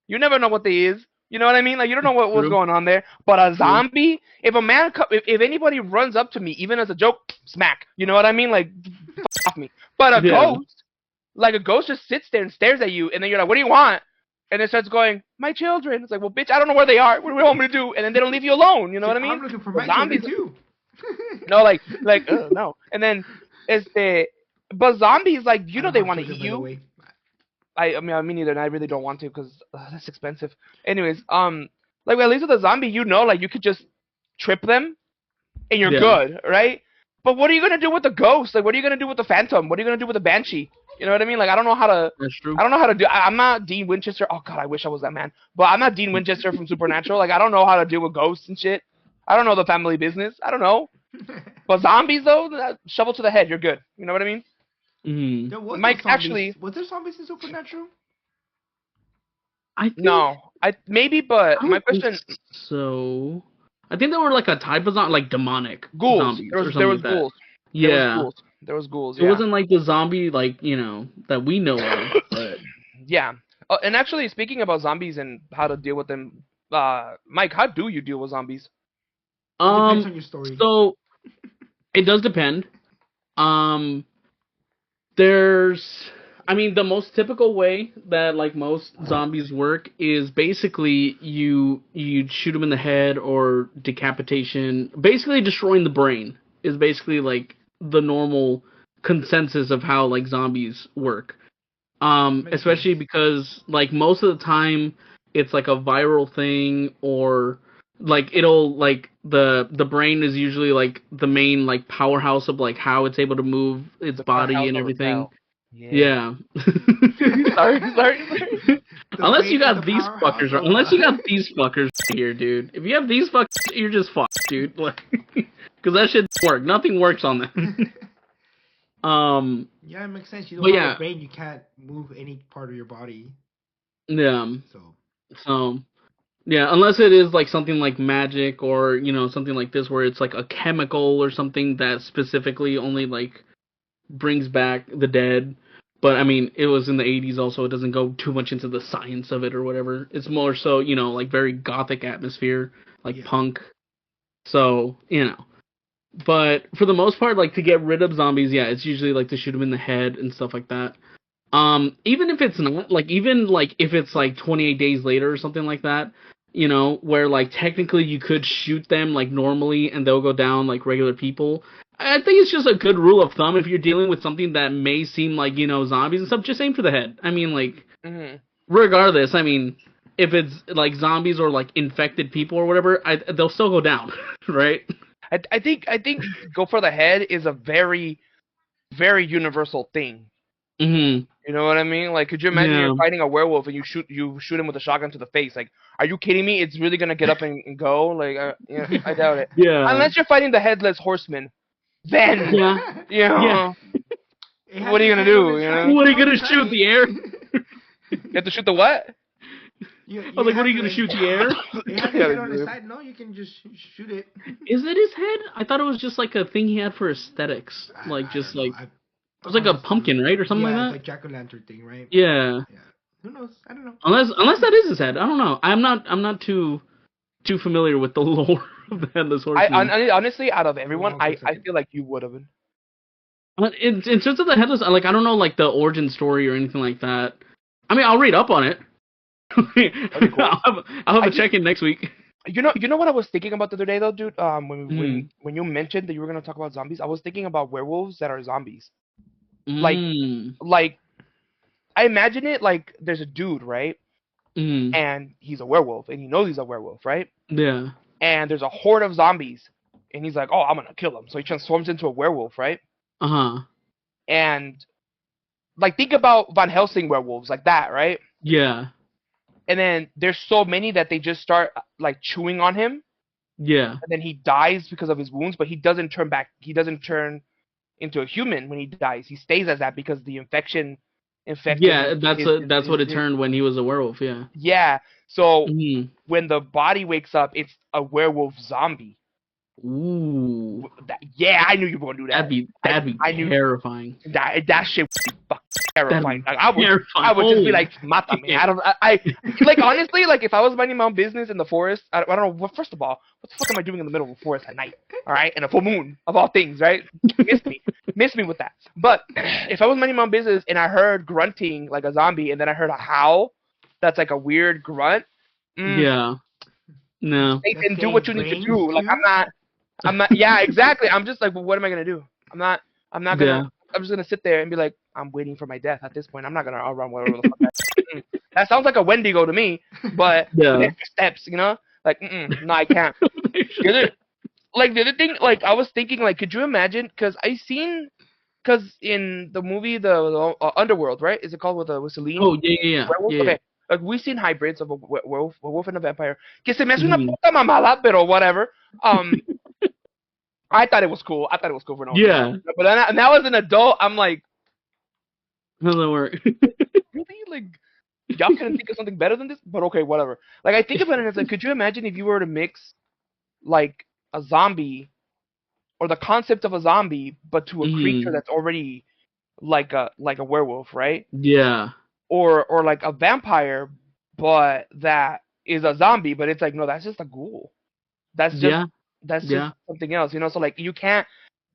You never know what they is. You know what I mean? Like you don't know what's
True.
going on there. But a zombie, if a man, if anybody runs up to me, even as a joke, smack. You know what I mean? Like f off me. But a ghost, like a ghost, just sits there and stares at you, and then you're like, "What do you want?" And it starts going, "My children." It's like, "Well, bitch, I don't know where they are. What do you want me to do?" And then they don't leave you alone. You know what I mean?
I'm looking for
But
my children
zombies,
too.
no, like no. And then it's the, but zombies, like you know, they want to eat you. I mean, me neither, and I really don't want to because that's expensive. Anyways, like at least with a zombie, you know, like you could just trip them and you're good, right? But what are you gonna do with the ghost? Like, what are you gonna do with the phantom? What are you gonna do with the banshee? You know what I mean? Like, I don't know how to.
That's true.
I don't know how to do. I'm not Dean Winchester. Oh God, I wish I was that man. But I'm not Dean Winchester from Supernatural. Like, I don't know how to deal with ghosts and shit. I don't know the family business. I don't know. But zombies though, shovel to the head, you're good. You know what I mean?
Mm-hmm.
Mike, actually,
was there zombies in Supernatural?
I think,
no, maybe, but
I
my
don't think
question.
so I think they were like a type of zombie, like demonic
Ghouls.
zombies or something
There was
like that.
ghouls.
Yeah.
There was ghouls.
It wasn't like the zombie, like, that we know of, but
Yeah. And actually, speaking about zombies and how to deal with them, Mike, how do you deal with zombies?
It depends on your story.
So it does depend. There's, I mean, the most typical way that like most zombies work is basically you shoot them in the head or decapitation. Basically, destroying the brain is basically like the normal consensus of how like zombies work. Especially because like most of the time it's like a viral thing, or like it'll like the brain is usually like the main like powerhouse of like how it's able to move its body and everything. Yeah.
sorry.
Unless you got these fuckers, here, dude. If you have these fuckers, you're just fucked, dude. Like, because that shit doesn't work. Nothing works on them.
Yeah, it makes sense. You
But
don't have
yeah,
a brain, you can't move any part of your body.
yeah.
So
So yeah, unless it is like something like magic or something like this where it's like a chemical or something that specifically only like brings back the dead. But I mean, it was in the 80s also. It doesn't go too much into the science of it or whatever. It's more so, like very gothic atmosphere, like
yeah,
punk. So, But for the most part, like to get rid of zombies, yeah, it's usually like to shoot them in the head and stuff like that. Even if it's not, like even like if it's like 28 days later or something like that, where like technically you could shoot them like normally and they'll go down like regular people. I think it's just a good rule of thumb if you're dealing with something that may seem like, zombies and stuff, just aim for the head. I mean, like,
Hmm.
regardless, I mean, if it's like zombies or like infected people or whatever, they'll still go down, right?
I think go for the head is a very very universal thing.
Mm-hmm.
You know what I mean? Like, could you imagine you're
Yeah.
fighting a werewolf and you shoot him with a shotgun to the face? Like, are you kidding me? It's really gonna get up and go? Like, I doubt it.
Yeah.
Unless you're fighting the headless horseman, then
Yeah.
you
Yeah.
know
it has
what are you
its
gonna
head on
do?
its
You
side.
know,
You
What are
can
you gonna
always try
shoot, the air?
you have to shoot the what?
I was like, what are you gonna shoot, the air?
It has its
Yeah,
head on its
dude.
side. No, you can just shoot it.
Is it his head? I thought it was just like a thing he had for aesthetics. Like,
I
just
don't know.
like, it was like a pumpkin, right? Or something
Yeah, it's
like
like
that?
jack-o'-lantern thing, right?
Yeah.
Yeah. Who knows? I don't know.
Unless that is his head. I don't know. I'm not too familiar with the lore of the Headless Horseman.
Honestly, out of
Hold on
everyone,
one quick
I
second.
feel like you would have been.
But in terms of the Headless, like, I don't know, like, the origin story or anything like that. I mean, I'll read up on it.
That'd be cool.
I'll have
I
a check-in next week.
You know what I was thinking about the other day though, dude.
Mm.
When you mentioned that you were gonna talk about zombies, I was thinking about werewolves that are zombies. Like
Mm.
like I imagine it like there's a dude, right?
Mm.
And he's a werewolf, and he knows he's a werewolf, right?
Yeah.
And there's a horde of zombies, and he's like, oh, I'm gonna kill them. So he transforms into a werewolf, right?
Uh-huh.
And like think about Van Helsing werewolves like that, right?
Yeah.
And then there's so many that they just start like chewing on him,
Yeah.
and then he dies because of his wounds, but he doesn't turn back. He doesn't turn into a human when he dies. He stays as that because the infection infected
Yeah, that's what it
his
turned when he was a werewolf, yeah.
yeah. So
Mm.
when the body wakes up, it's a werewolf zombie.
Ooh.
Yeah, I knew you were gonna do that.
That'd be
I knew
terrifying.
that shit would be fucking terrifying.
That'd
Like,
be terrifying.
I would just be
Holy
like, mata me.
shit.
I like honestly, like if I was minding my own business in the forest, I don't know. Well, first of all, what the fuck am I doing in the middle of a forest at night? All right, and a full moon of all things, right? Miss me with that. But if I was minding my own business and I heard grunting like a zombie, and then I heard a howl, that's like a weird grunt.
Yeah. No.
Satan, do what you need to do. Like I'm not. Yeah, exactly. I'm just like, well, what am I gonna do? I'm not gonna.
Yeah.
I'm just gonna sit there and be like, I'm waiting for my death at this point. I'm not gonna outrun whatever the fuck. That sounds like a Wendigo to me, but
Yeah.
with extra steps, you know? Like, no, I can't. The other thing, like, I was thinking, like, could you imagine? Because in the movie, the Underworld, right? Is it called with Celine?
Oh, yeah.
Werewolf?
Yeah.
Okay. Like, we've seen hybrids of a werewolf and a vampire. Que se me hace una
Mhm.
puta mamada, pero whatever. I thought it was cool. I thought it was cool for no
Yeah.
reason. But now as an adult, I'm like,
How does that work?
really? Like, y'all couldn't think of something better than this? But okay, whatever. Like, I think about it as like, could you imagine if you were to mix, like, a zombie, or the concept of a zombie, but to a creature that's already like a werewolf, right?
Yeah.
Or like a vampire, but that is a zombie, but it's like, no, that's just a ghoul. That's just
Yeah.
that's
Yeah.
just something else, you know. So like, you can't.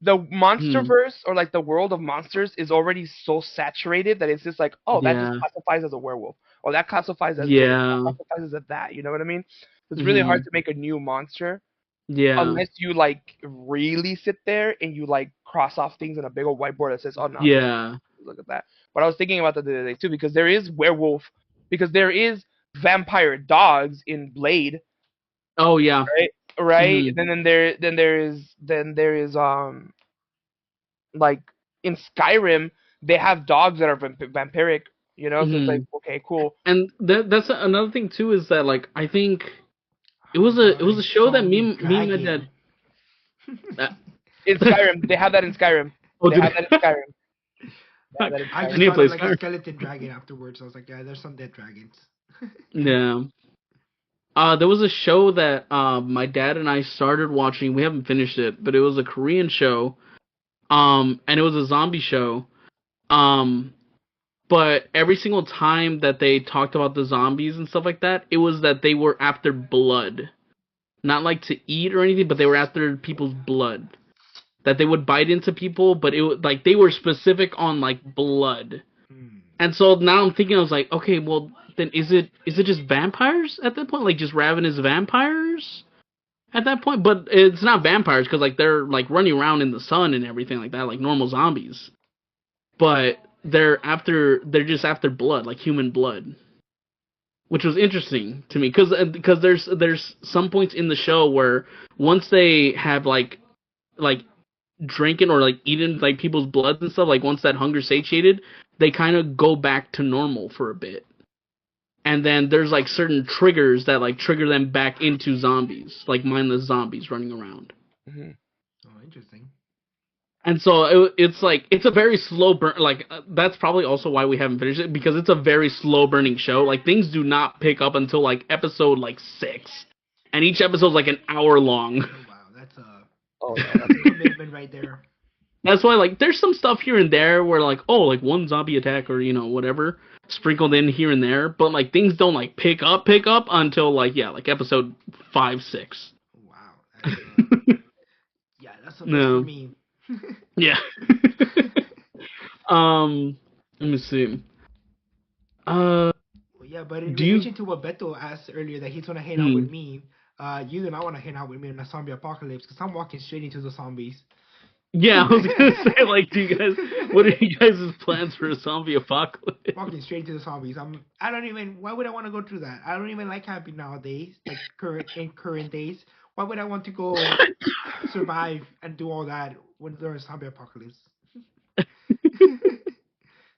The monsterverse or like the world of monsters is already so saturated that it's just like, oh, that
Yeah.
just classifies as a werewolf, or that classifies as this,
Yeah.
that classifies as that. You know what I mean? It's really hard to make a new monster
Yeah.
unless you like really sit there and you like cross off things on a big old whiteboard that says, oh no,
Yeah.
look at that. But I was thinking about that the other day too, because there is vampire dogs in Blade,
Oh, yeah.
right?
Mhm.
Then there is like in Skyrim they have dogs that are vampiric, you know. So it's like, okay, cool.
And that's another thing too, is that like I think it was a show that me and my dad.
In Skyrim, they have that in Skyrim.
Oh,
They
dude.
have that in Skyrim. Yeah, that is
I
I
just
need to
thought
play
of like a
Skyrim.
skeleton dragon afterwards. I was like, yeah, there's some dead dragons.
Yeah. There was a show that my dad and I started watching. We haven't finished it, but it was a Korean show. And it was a zombie show. Um, but every single time that they talked about the zombies and stuff like that, it was that they were after blood. Not like to eat or anything, but they were after people's blood. That they would bite into people, but it was like they were specific on like blood.
Hmm.
And so now I'm thinking, I was like, okay, well then is it just vampires at that point? Like just ravenous vampires at that point? But it's not vampires because like they're like running around in the sun and everything like that, like normal zombies. But they're just after blood, like human blood, which was interesting to me because there's some points in the show where once they have like drinking or like eating like people's blood and stuff, like once that hunger satiated, they kind of go back to normal for a bit. And then there's like certain triggers that like trigger them back into zombies, like mindless zombies running around.
Mhm.
Oh, interesting.
And so it's like it's a very slow burn. Like that's probably also why we haven't finished it because it's a very slow burning show. Like things do not pick up until like episode like 6, and each episode's like an hour long.
Oh wow, that's a
Oh yeah,
that's a commitment right there.
That's why like there's some stuff here and there where like oh like one zombie attack or whatever sprinkled in here and there, but like things don't like pick up until like yeah like episode 5 6.
Wow, that's yeah, that's a miss for
No.
me.
Yeah. Let me see.
Well, yeah, but in
Do you?
relation to what Beto asked earlier that he's gonna hang out
Hmm.
with me, you do not want to hang out with me in a zombie apocalypse because I'm walking straight into the zombies.
Yeah, I was gonna say like, do you guys? What are you guys' plans for a zombie apocalypse?
Walking straight into the zombies. I don't even. Why would I want to go through that? I don't even like camping nowadays. Like current days. Why would I want to go survive and do all that when there's a zombie apocalypse?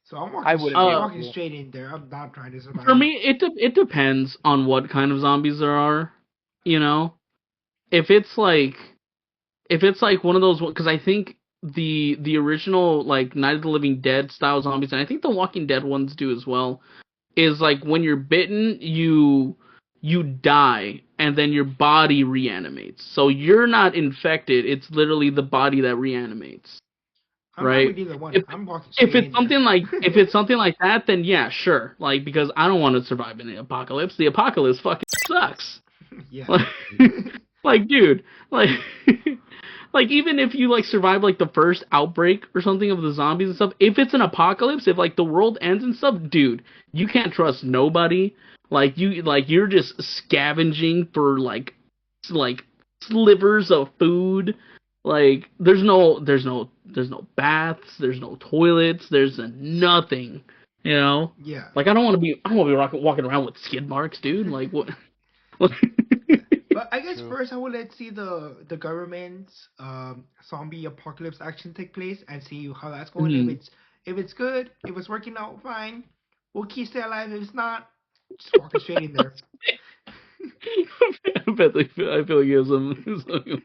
So I'm
I wouldn't be able
walking
to.
straight in there. I'm not trying to survive.
For me, it depends on what kind of zombies there are. You know, if it's like one of those, because I think the original like Night of the Living Dead style zombies, and I think the Walking Dead ones do as well, is like when you're bitten, you die and then your body reanimates. So you're not infected. It's literally the body that reanimates.
I'm fine
Right?
with either one.
If
I'm walking
if
straight
it's
in there.
something like that, then yeah, sure. Like because I don't want to survive in the apocalypse. The apocalypse fucking sucks.
Yeah.
Like, like dude, like like even if you like survive like the first outbreak or something of the zombies and stuff, if it's an apocalypse, if like the world ends and stuff, dude, you can't trust nobody. You're just scavenging for like slivers of food. Like there's no baths, there's no toilets, there's nothing. You know?
Yeah.
Like I don't want to be walking around with skid marks, dude. Like what?
But I guess
True.
first I would let's see the government's zombie apocalypse action take place and see how that's going.
Mhm.
If it's good, if it's working out fine, we'll keep stay alive. If it's not, just walking straight in there.
I feel like you have some.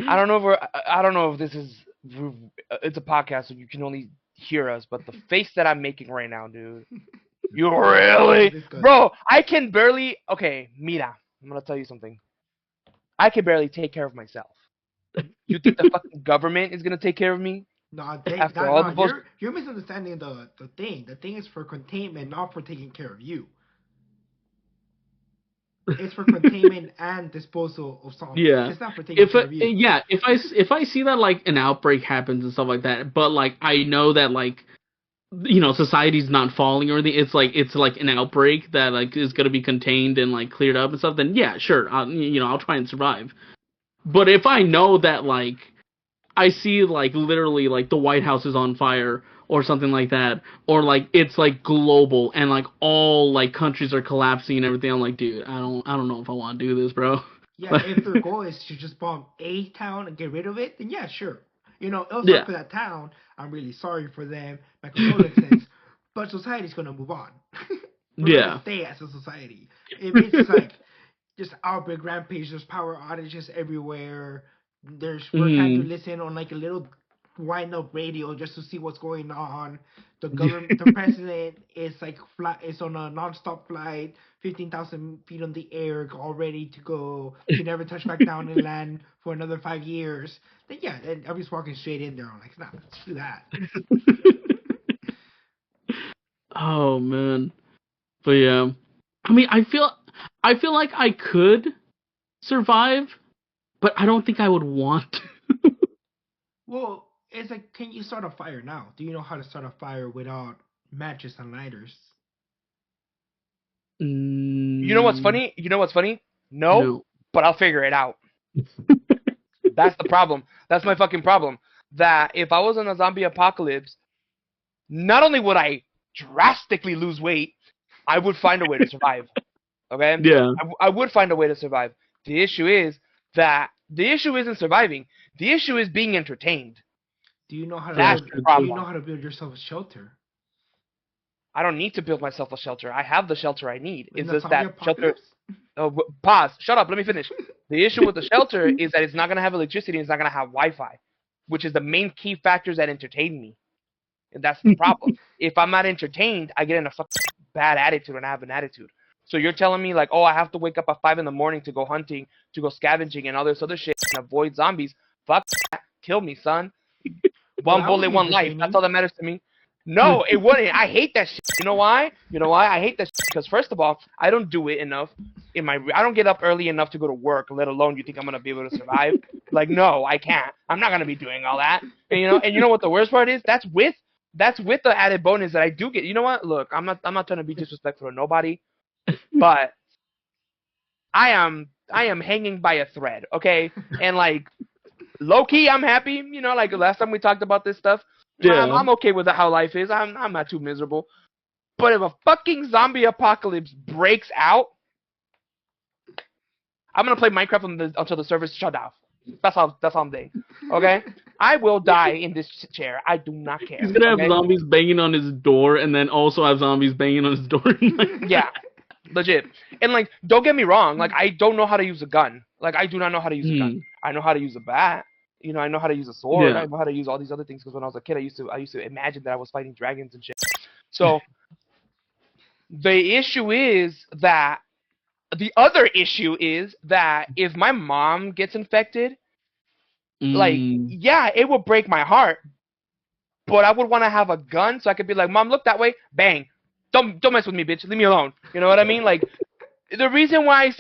I don't know if this is. It's a podcast, so you can only hear us. But the face that I'm making right now, dude. You really,
This is good.
bro? I can barely. Okay, mira. I'm gonna tell you something. I can barely take care of myself. You think the fucking government is gonna take care of me after all the bullshit?
You're misunderstanding the thing. The thing is for containment, not for taking care of you. It's for containment and disposal of zombies.
Yeah.
It's not for taking care of you.
If I see that like an outbreak happens and stuff like that, but like I know that like society's not falling or anything, it's like an outbreak that like is gonna be contained and like cleared up and stuff, then yeah, sure, I'll try and survive. But if I know that like I see like literally like the White House is on fire or something like that, or like it's like global and like all like countries are collapsing and everything, I'm like, dude, I don't know if I want to do this, bro.
Yeah, if their goal is to just bomb a town and get rid of it, then yeah, sure. It'll suck
Yeah.
for that town. I'm really sorry for them. My condolences. But society's gonna move on. We're
Yeah.
gonna stay as a society. If it's like just outbreak rampage, there's power outages everywhere. We're trying to listen on like a little wind up radio just to see what's going on. The government, the president is like is on a non-stop flight, 15,000 feet on the air, all ready to go, to never touch back down and land for another 5 years. Then yeah, then I'm just walking straight in there. I'm like, nah, let's do that.
Oh man. But yeah. I mean, I feel like I could survive, but I don't think I would want to.
Well, it's like, can you start a fire now? Do you know how to start a fire without matches and lighters?
You know what's funny? No,
No.
but I'll figure it out. That's the problem. That's my fucking problem. That if I was in a zombie apocalypse, not only would I drastically lose weight, I would find a way to survive. Okay?
Yeah.
I would find a way to survive. The issue isn't surviving. The issue is being entertained.
Do you know how to
That's
build,
the
do
problem.
you know how to build yourself a shelter?
I don't need to build myself a shelter. I have the shelter I need.
In
It's
the
just that
zombie
shelter.
apocalypse?
Pause. Shut up. Let me finish. The issue with the shelter is that it's not going to have electricity and it's not going to have Wi-Fi, which is the main key factors that entertain me. And that's the problem. If I'm not entertained, I get in a fucking bad attitude and I have an attitude. So you're telling me like, oh, I have to wake up at 5 a.m. to go hunting, to go scavenging and all this other shit and avoid zombies. Fuck that. Kill me, son. One
that
bullet,
would be
one life.
entertaining.
That's all that matters to me. No, it wouldn't. I hate that shit. You know why? I hate that shit because first of all, I don't do it enough. I don't get up early enough to go to work. Let alone you think I'm gonna be able to survive? Like, no, I can't. I'm not gonna be doing all that. And you know what the worst part is? That's with the added bonus that I do get. You know what? Look, I'm not trying to be disrespectful to nobody, but I am hanging by a thread, okay? And like low key, I'm happy. Like last time we talked about this stuff.
Yeah.
I'm okay with how life is. I'm not too miserable. But if a fucking zombie apocalypse breaks out, I'm gonna play Minecraft until the servers shut off. That's all I'm saying. Okay? I will die in this chair. I do not care.
He's gonna have
okay?
zombies banging on his door, and then also have zombies banging on his door.
Yeah, legit. And like, don't get me wrong. Like, I don't know how to use a gun. Like, I do not know how to use a gun. I know how to use a bat. I know how to use a sword.
Yeah.
I know how to use all these other things because when I was a kid, I used to imagine that I was fighting dragons and shit. So the other issue is that if my mom gets infected, like, yeah, it will break my heart. But I would want to have a gun so I could be like, Mom, look that way, bang. Don't mess with me, bitch. Leave me alone. You know what I mean? Like, the reason why, and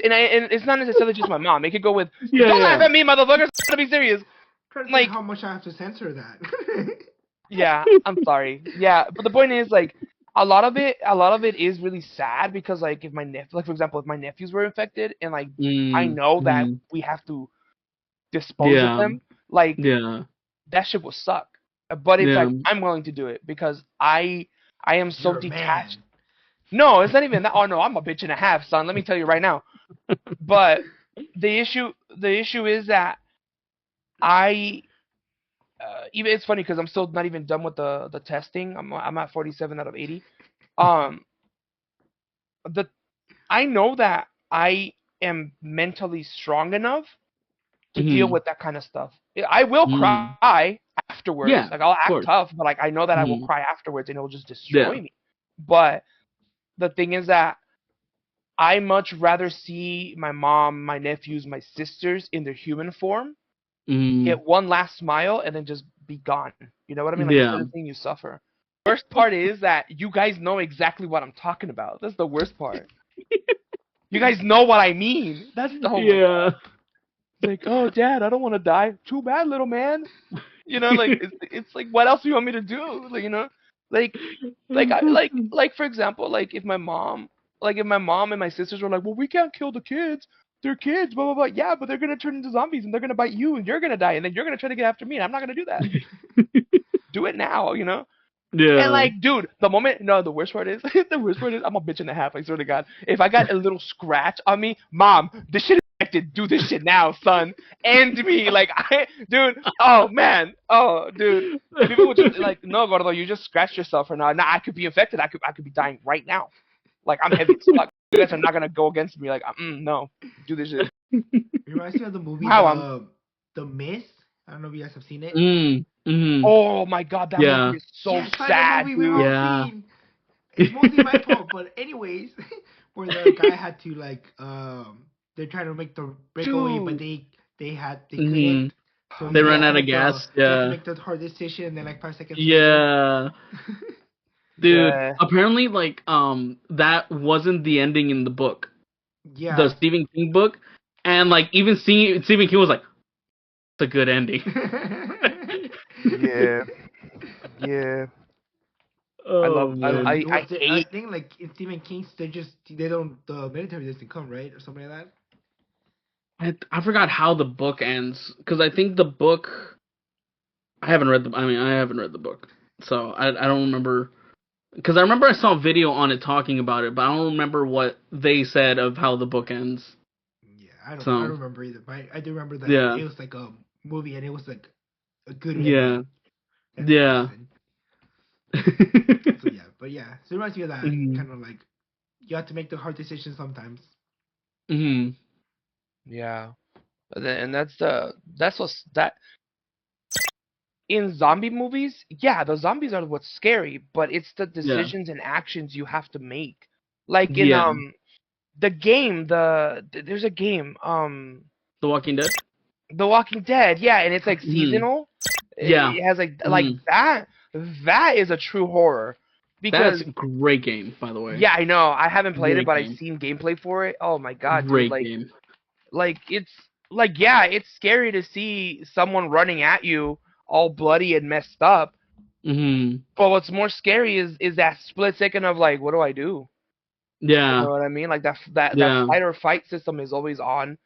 it's not necessarily just my mom. It could go with, don't laugh at me, motherfuckers. I'm gonna be serious.
Like, how much I have to censor that?
Yeah, I'm sorry. Yeah, but the point is, like, a lot of it is really sad because, like, if for example, if my nephews were infected and like I know that we have to dispose of them, like, that shit will suck. But it's like I'm willing to do it because I am so
You're a
detached.
man.
No, it's not even that. Oh no, I'm a bitch and a half, son. Let me tell you right now. But the issue is that even it's funny because I'm still not even done with the testing. I'm at 47 out of 80. I know that I am mentally strong enough to deal with that kind of stuff. I will cry afterwards.
Yeah,
like I'll act tough, but like I know that I will cry afterwards and it will just destroy me. But the thing is that I much rather see my mom, my nephews, my sisters in their human form, get one last smile, and then just be gone. You know what I mean? Like, instead of seeing you suffer. Worst part is that you guys know exactly what I'm talking about. That's the worst part. You guys know what I mean. That's the whole.
Yeah.
It's like, oh, Dad, I don't want to die. Too bad, little man. Like it's like, what else do you want me to do? Like, like for example, like if my mom and my sisters were like, well, we can't kill the kids. They're kids, blah blah blah. Yeah, but they're gonna turn into zombies and they're gonna bite you and you're gonna die and then you're gonna try to get after me and I'm not gonna do that. Do it now, Yeah. And like, dude, the worst part is I'm a bitch and a half. I swear to God, if I got a little scratch on me, Mom, this shit is infected. Do this shit now, son. End me, like, dude. Oh man, dude. People would just like, no, Gordo, you just scratched yourself or not. Nah, I could be infected. I could be dying right now. Like, I'm heavy as fuck. You guys are not gonna go against me. Like, no, do this shit.
It reminds me of the movie
Wow,
The Mist. I don't know if you guys have seen it.
Oh my god, that
Yeah.
movie is so
Yes, by the
sad,
movie we've
dude.
all
Yeah.
seen. It's mostly my fault, but anyways, where the guy had to they're trying to make the breakaway, but
Dude.
they
Mhm.
couldn't. So
They
he
ran
had to
out of
make
gas.
he had to
Yeah.
make the hard decision, and then like 5 seconds later.
Yeah. Dude,
Yeah.
apparently like that wasn't the ending in the book. The
Yeah.
Stephen King book. And like even Stephen King was like, it's a good ending.
Yeah. Yeah. I
Oh
love
man.
I
I hate
think like in Stephen King's, they don't the military doesn't come, right, or something like that.
I forgot how the book ends because I think the book I haven't read the book. So I don't remember because I remember I saw a video on it talking about it, but I don't remember what they said of how the book ends.
Yeah, I don't
So,
remember either, but I do remember that
yeah.
it was like a movie and it was like a good
Yeah.
ending. That's what they
Yeah.
said. So yeah, but yeah, so it reminds me of that
Mhm.
kind of like you have to make the hard decisions sometimes.
Mhm.
yeah. And that's what's that in zombie movies, yeah, the zombies are what's scary, but it's the
Yeah.
decisions and actions you have to make. Like in
Yeah.
the game, there's a game,
The Walking Dead.
The Walking Dead, yeah, and it's like
Mhm.
seasonal.
Yeah.
It has like
Mhm.
that is a true horror
That's
because
a great game, by the way.
yeah, I know. I haven't played it,
Great
but I've
game.
seen gameplay for it. Oh my god, dude,
Great game.
like it's like yeah, it's scary to see someone running at you all bloody and messed up.
Mhm.
But what's more scary is that split second of like, what do I do? You
Yeah.
know what I mean? Like that
Yeah.
fight or fight system is always on.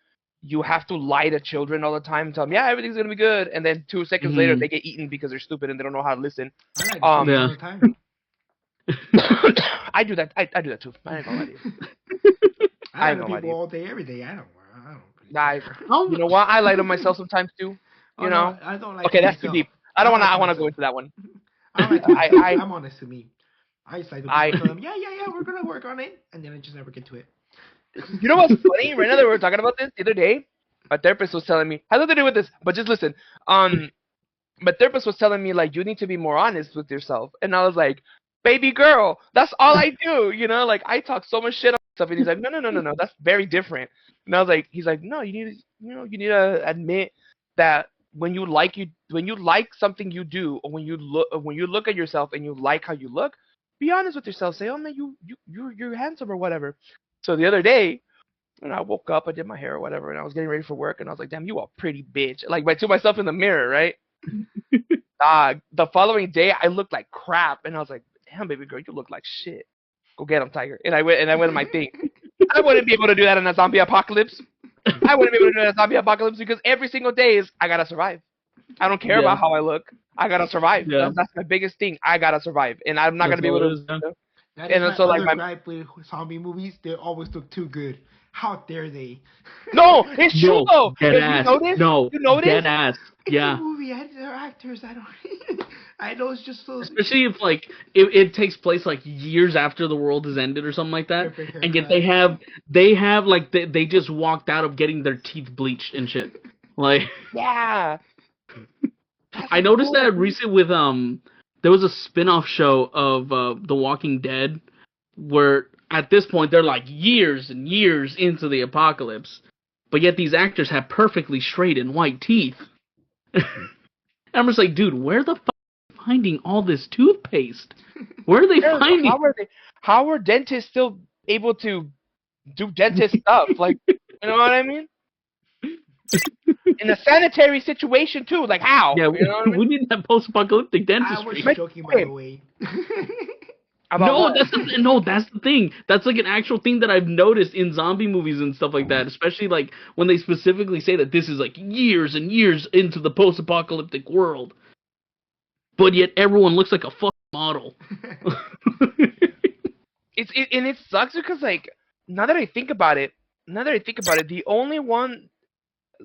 You have to lie to children all the time, tell them, yeah, everything's gonna be good, and then 2 seconds later they
Mhm.
get eaten because they're stupid and they don't know how to listen.
I like the children all
Yeah.
the time.
I do that. I do that too. I ain't gonna lie to you.
I
I
lie
ain't
to
gonna lie to
people
you.
all day, every day. I don't really
I,
care.
Um,
you know what? I lie to myself sometimes too.
Oh
You
no,
know.
I don't lie to
Okay, that's too
myself.
deep. I
I
don't
don't
wanna.
lie
I
to
wanna go
myself.
into that one.
I don't lie to myself.
I
I'm honest to me. I just lie to
I
people, tell them, yeah, we're gonna work on it, and then I just never get to it.
You know what's funny? Right now that we were talking about this the other day, my therapist was telling me has nothing to do with this, but just listen. My therapist was telling me like you need to be more honest with yourself, and I was like, baby girl, that's all I do. You know, like I talk so much shit on myself, and he's like, no, that's very different. And I was like, he's like, no, you need to admit that when you like something you do, or when you look at yourself and you like how you look, be honest with yourself. Say, oh man, you're handsome or whatever. So the other day, and I woke up, I did my hair or whatever, and I was getting ready for work, and I was like, damn, you a pretty bitch. Like, to myself in the mirror, right? The following day, I looked like crap, and I was like, damn, baby girl, you look like shit. Go get him, Tiger. And I went to my thing. I wouldn't be able to do that in a zombie apocalypse. I wouldn't be able to do that in a zombie apocalypse because every single day is, I gotta survive. I don't care
yeah.
about how I look. I gotta survive.
Yeah.
That's my biggest thing. I gotta survive, and I'm not
That's
gonna be
all
able
it
to.
is. Yeah.
That is
And
my
so like
other
my
gripe with zombie movies. They always look too good. How dare they?
no, it's true
No,
though.
dead
If you
ass.
notice,
No,
you notice.
dead ass.
It's a
Yeah.
movie. They're actors. I don't. I know it's just so.
Especially if like it takes place like years after the world has ended or something like that,
Perfect
and yet
haircut.
they have like they just walked out of getting their teeth bleached and shit. Like
Yeah, that's
I
the
noticed that
point.
recently with there was a spin-off show of The Walking Dead where at this point they're like years and years into the apocalypse, but yet these actors have perfectly straight and white teeth. I'm just like, dude, where the fuck are they finding all this toothpaste? Where are they finding?
How are dentists still able to do dentist stuff? Like, you know what I mean? In a sanitary situation too. Like how?
Yeah,
You know what I mean?
we need that post-apocalyptic
I was
dentistry.
joking, by the way.
About
No,
what?
that's the thing. That's like an actual thing that I've noticed in zombie movies and stuff like that. Especially like when they specifically say that this is like years and years into the post-apocalyptic world, but yet everyone looks like a fucking model.
And it sucks because like now that I think about it, the only one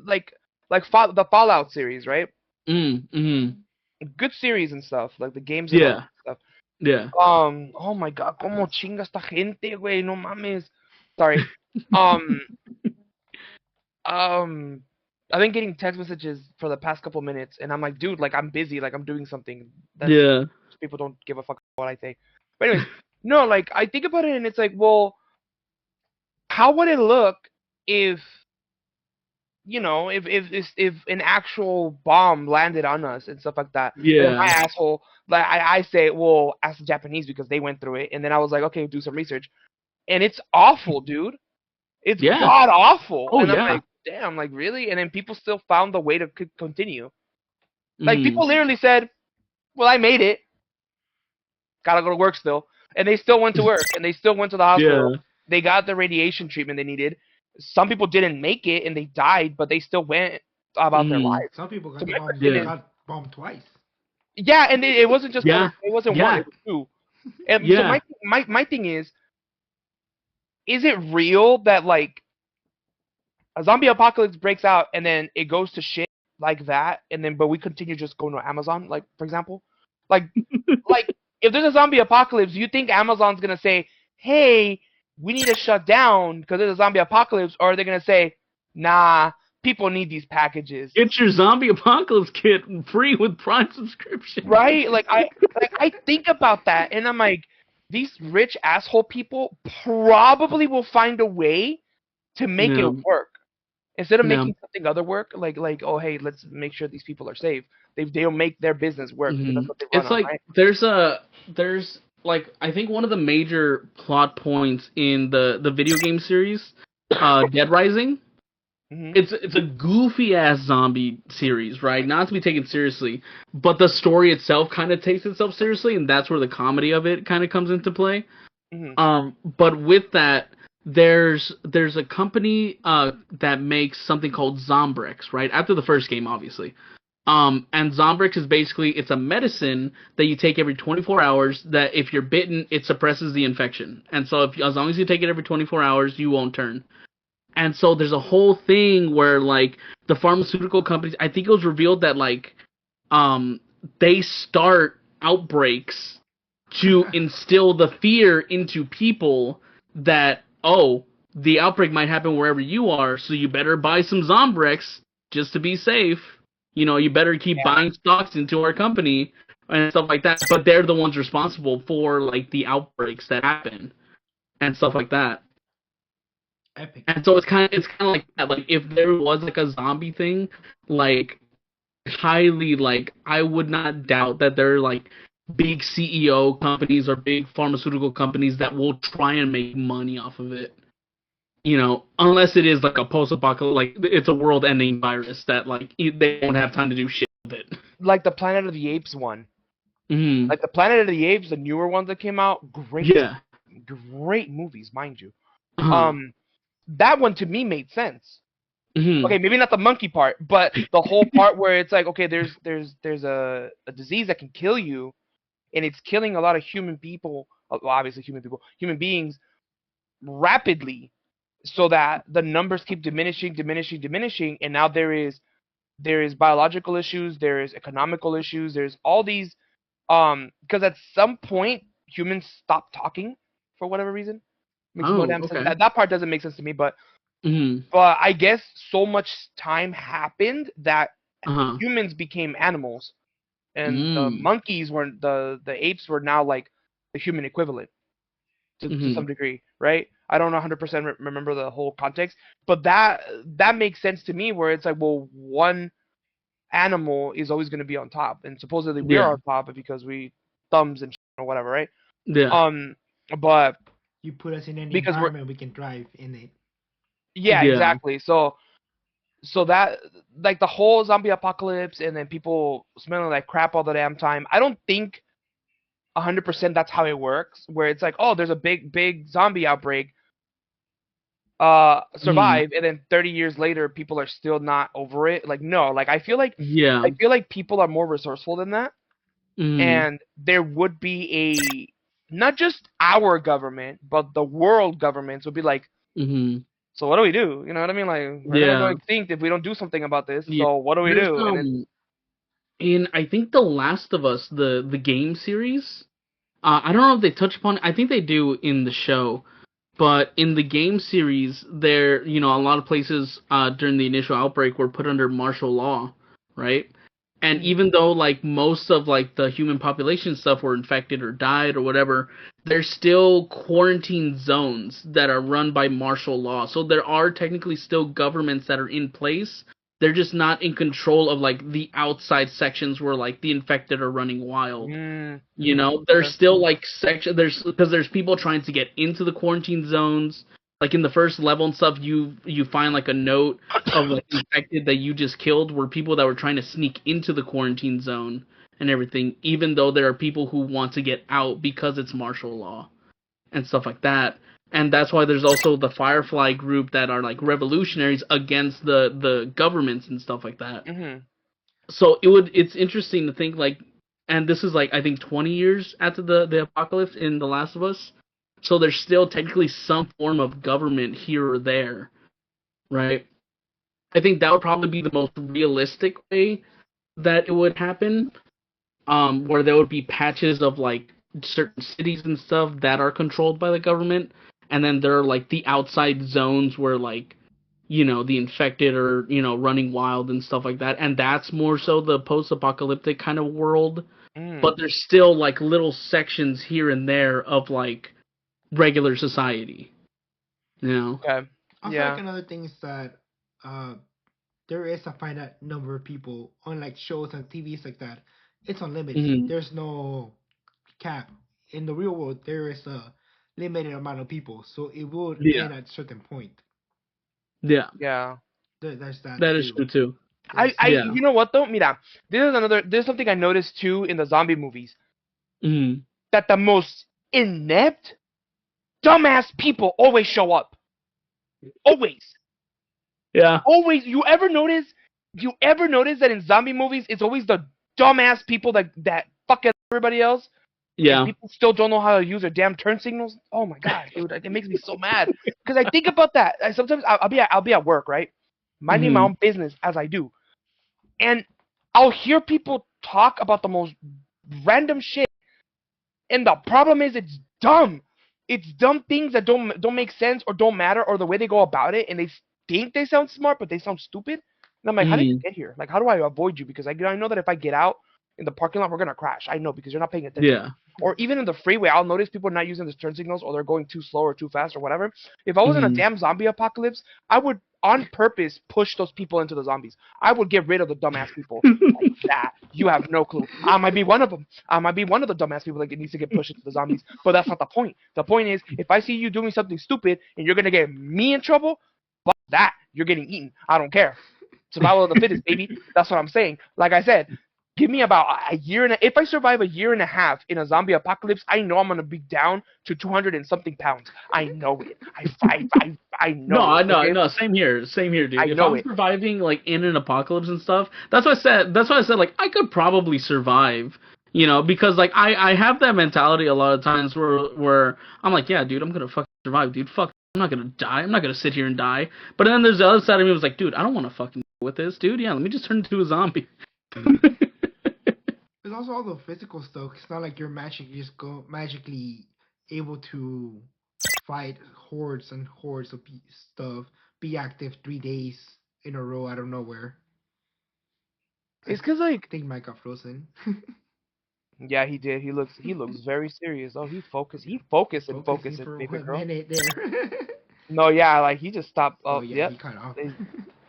like the Fallout series, right?
Mm.
Good series and stuff, like the games and all
Yeah.
that stuff.
Yeah.
Oh my god, como chinga esta gente, güey, no mames. Sorry. Um, um, I've been getting text messages for the past couple minutes, and I'm like, dude, like I'm busy, like I'm doing something. That's
Yeah.
people don't give a fuck what I say. But anyways, no, like I think about it, and it's like, well, how would it look if if an actual bomb landed on us and stuff like that? And
Yeah.
my asshole, like I say, well, ask the Japanese because they went through it, and then I was like, okay, do some research, and it's awful, dude. It's
Yeah.
god awful,
Oh
and I'm
yeah.
like, damn, like really? And then people still found the way to continue. Like
Hmm.
people literally said, well, I made it. Gotta go to work still, and they still went to work, and they still went to the hospital.
Yeah.
They got the radiation treatment they needed. Some people didn't make it and they died, but they still went about their
Hmm.
life.
Some people
So my question
Yeah.
is,
got bombed twice.
yeah, and it wasn't just one.
Yeah.
It wasn't one.
Yeah.
It was two. And so
Yeah.
my thing is it real that like a zombie apocalypse breaks out and then it goes to shit like that, and then but we continue just going to Amazon, like for example, like like if there's a zombie apocalypse, you think Amazon's gonna say, "Hey, we need to shut down because there's a zombie apocalypse," or are they gonna say, "Nah, people need these packages."
Get your zombie apocalypse kit free with Prime subscription.
Right? Like I think about that and I'm like, these rich asshole people probably will find a way to make it
No.
work. Instead of
No.
making something other work, like oh hey, let's make sure these people are safe. They'll make their business work because
Hmm.
that's what they run
It's
on,
like
right?
there's like I think one of the major plot points in the video game series, Dead Rising.
Hmm.
It's a goofy ass zombie series, right? Not to be taken seriously, but the story itself kind of takes itself seriously, and that's where the comedy of it kind of comes into play.
Hmm.
But with that, there's a company that makes something called Zombrex, right? After the first game, obviously. And Zombrex is basically it's a medicine that you take every 24 hours. That if you're bitten, it suppresses the infection, and so if as long as you take it every 24 hours, you won't turn. And so there's a whole thing where like the pharmaceutical companies, I think it was revealed that like um they start outbreaks to instill the fear into people that the outbreak might happen wherever you are, so you better buy some Zombrex just to be safe. You better keep
Yeah.
buying stocks into our company and stuff like that. But they're the ones responsible for like the outbreaks that happen and stuff like that.
Epic.
And so it's kind of like that. Like if there was like a zombie thing, like highly like I would not doubt that there are like big CEO companies or big pharmaceutical companies that will try and make money off of it. Unless it is like a post-apocalyptic, like it's a world-ending virus that like they won't have time to do shit with it.
Like the Planet of the Apes one.
Hmm.
Like the Planet of the Apes, the newer ones that came out,
Yeah.
great movies, mind you.
Uh-huh.
That one to me made sense.
Hmm.
Okay, maybe not the monkey part, but the whole part where it's like, okay, there's a disease that can kill you, and it's killing a lot of human people, well, obviously human beings rapidly, so that the numbers keep diminishing, and now there is biological issues, there is economical issues, there's all these because at some point humans stop talking for whatever reason. Makes no
Oh,
damn sense.
okay.
That part doesn't make sense to me, but
Hmm.
I guess so much time happened that
Uh-huh.
humans became animals, and the
Mm.
monkeys were the apes were now like the human equivalent to
Hmm.
some degree, right? I don't 100% remember the whole context, but that makes sense to me. Where it's like, well, one animal is always going to be on top, and supposedly we're
Yeah.
on top because we thumbs and or whatever, right?
Yeah.
But
You put us in any
because we're
environment, we can thrive in it.
yeah,
Yeah.
exactly. So that like the whole zombie apocalypse and then people smelling like crap all the damn time. I don't think 100% that's how it works. Where it's like, oh, there's a big zombie outbreak,
Mm.
survive, and then 30 years later people are still not over it. Like no, like
Yeah.
I feel like people are more resourceful than that,
Mm.
and there would be a not just our government but the world governments would be like,
Hmm.
so what do we do? You know what I mean? Like we're gonna go
Yeah.
extinct if we don't do something about this.
Yeah.
So what do we
There's
do? And it's
in I think The Last of Us, the game series. I don't know if they touch upon it. I think they do in the show. But in the game series, there, a lot of places during the initial outbreak were put under martial law, right? And
Mm.
even though like most of like the human population stuff were infected or died or whatever, there's still quarantine zones that are run by martial law. So there are technically still governments that are in place. They're just not in control of like the outside sections where like the infected are running wild.
Mm,
There's
okay.
still like there's people trying to get into the quarantine zones. Like in the first level and stuff, you find like a note of like infected that you just killed were people that were trying to sneak into the quarantine zone and everything, even though there are people who want to get out because it's martial law and stuff like that. And that's why there's also the Firefly group that are like revolutionaries against the governments and stuff like that.
Hmm.
So it's interesting to think like, and this is like I think 20 years after the apocalypse in The Last of Us, so there's still technically some form of government here or there, right? I think that would probably be the most realistic way that it would happen, where there would be patches of like certain cities and stuff that are controlled by the government, and then there are like the outside zones where like the infected are running wild and stuff like that, and that's more so the post-apocalyptic kind of world.
Mm.
But there's still like little sections here and there of like regular society, you know.
Okay.
Also, like
Yeah.
another thing is that uh, there is a finite number of people on like shows and TVs like that. It's unlimited.
Hmm.
There's no cap. In the real world, there is a limited amount of people, so it would
Yeah,
end at a certain point.
yeah,
Yeah.
There's that
that is
too.
true too. Yeah.
You know what though? Mira, there's something I noticed too in the zombie movies
Hmm.
that the most inept, dumbass people always show up. Always.
Yeah.
Always. You ever notice that in zombie movies it's always the dumbass people that fuck everybody else and
Yeah.
people still don't know how to use their damn turn signals? Oh my god, dude, it makes me so mad because I think about that. Sometimes I'll be at work, right? Minding my
Hmm.
own business as I do. And I'll hear people talk about the most random shit, and the problem is it's dumb. It's dumb things that don't make sense or don't matter or the way they go about it, and they think they sound smart, but they sound stupid. And I'm like, how did you
Hmm.
get here? Like, how do I avoid you? Because I know that if I get out in the parking lot, we're gonna crash. I know because you're not paying attention.
Yeah.
Or even in the freeway, I'll notice people not using the turn signals or they're going too slow or too fast or whatever. If I was in a
Hmm.
damn zombie apocalypse, I would on purpose push those people into the zombies. I would get rid of the dumbass people like that. You have no clue. I might be one of them. I might be one of the dumbass people that needs to get pushed into the zombies. But that's not the point. The point is, if I see you doing something stupid and you're gonna get me in trouble, fuck that. You're getting eaten. I don't care. Survival of the fittest, baby. That's what I'm saying. Like I said, give me about a year and if I survive a year and a half in a zombie apocalypse, I know I'm gonna be down to 200 and something pounds. I know it. I
No,
know
I
it.
know,
Okay,
no, same here,
I
dude. If
know
I'm
it.
surviving like in an apocalypse and stuff, that's why I said like I could probably survive, because like I have that mentality a lot of times where I'm like, yeah, dude, I'm gonna fucking survive, dude. Fuck, I'm not gonna die. I'm not gonna sit here and die. But then there's the other side of me was like, dude, I don't want to fucking deal with this, dude. Yeah, let me just turn into a zombie.
There's also all the physical stuff. It's not like you're magically able to fight hordes and hordes of stuff. Be active 3 days in a row out of nowhere. I
It's cause like
think Mike got frozen.
yeah, he did. He looks very serious. Oh, he focused and
Focusing
focused,
for
baby
1
girl.
minute there.
No, yeah, like he just stopped.
Oh
Oh,
yeah,
yep.
he cut off.
They-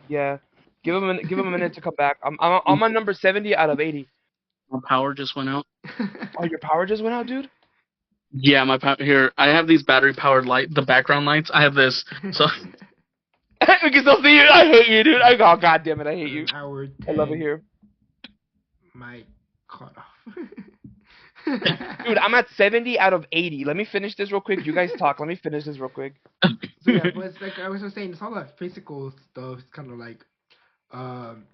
Yeah. Give him a minute to come back. I'm on number 70 out of 80.
My power just went out.
Oh, your power just went out, dude.
Yeah, my power here. I have these battery powered the background lights. I have this. So
We can still see you. I hate you, dude. Oh god damn it, I hate you.
An hour
I love it
10.
here.
Mike cut off.
Dude, I'm at 70 out of 80. Let me finish this real quick. You guys talk. Let me finish this real quick.
So yeah, but it's like I was just saying, it's all that physical stuff. It's kind of like, um,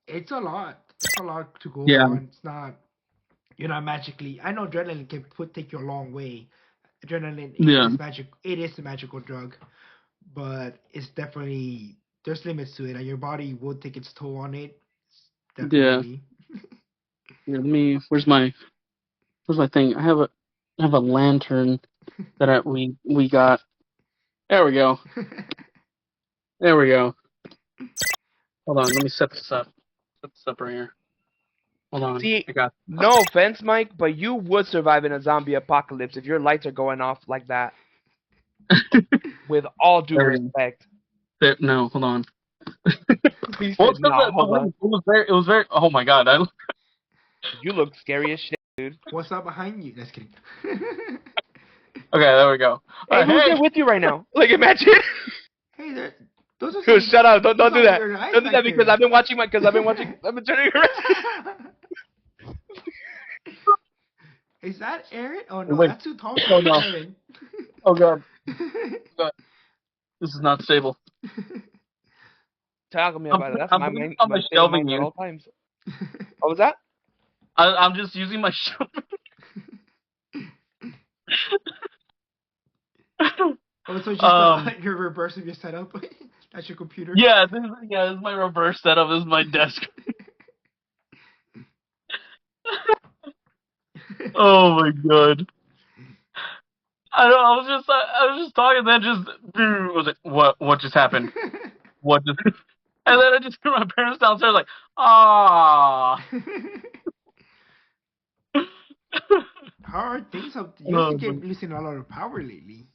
it's a lot. It's a lot to go
yeah,
on. It's not. You're not magically. I know adrenaline can take you a long way. Adrenaline
yeah,
is magic. It is a magical drug, but it's definitely there's limits to it, and your body will take its toll on it.
yeah.
Definitely.
Here, let me. Where's my thing? I have a lantern that we got. There we go. There we go. Hold on, let me set this up. Set this up right here. Hold on,
See,
I got.
no offense, Mike, but you would survive in a zombie apocalypse if your lights are going off like that. With all due
There we go.
respect.
No, hold on.
He
Well,
said,
it's 'cause
"No,
the
hold on.
wind, it was very. It was very. Oh my god!
You look scary as shit, dude."
What's up behind you? Just kidding.
Okay, there we go.
Hey, who's there with you right now? Like, imagine.
Hey, there. Those are some.
Shut up! Don't
those
do
are
that.
weird eyes
Don't do that
back
because
there.
I've been watching I've been turning around.
Is that Aaron? Oh no,
Wait.
that's too tall
Oh
for
no.
Aaron.
Oh god. God. This is not stable.
Talk to me about it. That's
I'm
my
putting
main,
on
my
my
state of
shelving
mind at
you.
all times. What was that?
I'm just using my shelving.
Oh, so just you're reversing your setup. That's your computer.
Yeah, this is my reverse setup. This is my desk. Oh my god. I was just talking, then was it what just happened? What just and then I just hear my parents downstairs like, ah.
How are things up? You guys
Oh,
keep losing a lot of power lately.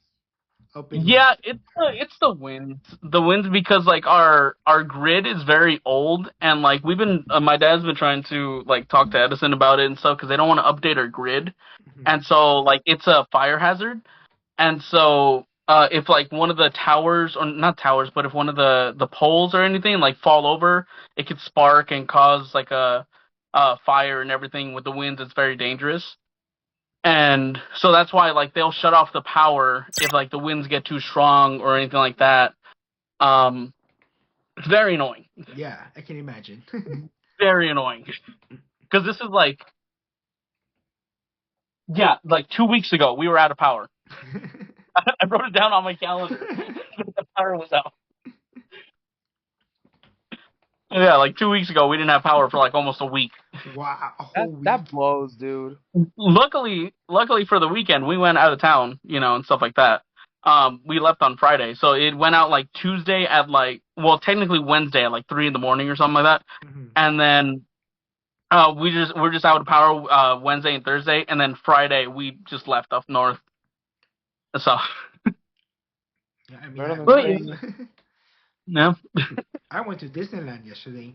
Up in.
yeah, it's the winds. The winds because like our grid is very old and like we've been my dad's been trying to like talk to Edison about it and stuff because they don't want to update our grid, and so like it's a fire hazard, and so if like one of the towers or not towers but if one of the poles or anything like fall over, it could spark and cause like a fire and everything with the winds. It's very dangerous. And so that's why like they'll shut off the power if like the winds get too strong or anything like that. Um, it's very annoying.
Yeah, I can imagine.
Very annoying. Because this is like, yeah, like 2 weeks ago we were out of power. I wrote it down on my calendar. The power was out. Yeah, like 2 weeks ago we didn't have power for like almost a week.
Wow, a whole week.
That blows, dude.
Luckily for the weekend we went out of town, and stuff like that. We left on Friday, so it went out like Tuesday at like, well, technically Wednesday at like 3 in the morning or something like that, and then we're just out of power Wednesday and Thursday, and then Friday we just left up north. So
Yeah, I mean,
Better than
But,
crazy.
yeah,
I went to Disneyland yesterday.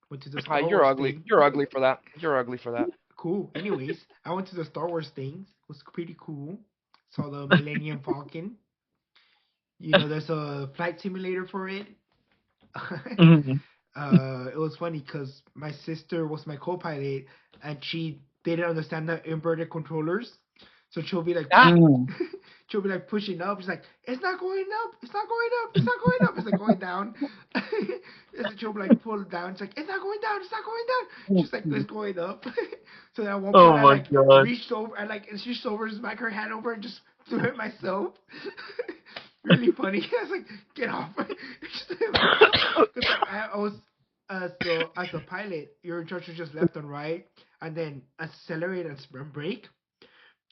Went to the Star
You're
Wars
ugly.
thing.
You're ugly for that. You're ugly for that.
Cool. Anyways, I went to the Star Wars things. It was pretty cool. Saw the Millennium Falcon. There's a flight simulator for it.
Mhm.
It was funny because my sister was my co-pilot and she didn't understand the inverted controllers, so she'll be like,
Mm.
she'll be like pushing up. She's like, it's not going up, it's not going up, it's not going up. It's like going down. And then she'll be like pull down. It's like it's not going down, it's not going down. She's like it's going up. So at one point
Oh
I
my
like
god.
reached over, she reached over, just back her hand over and just threw it myself. Really funny. I was like, get off. Because I was so as a pilot, you're in charge of just left and right, and then accelerate and brake.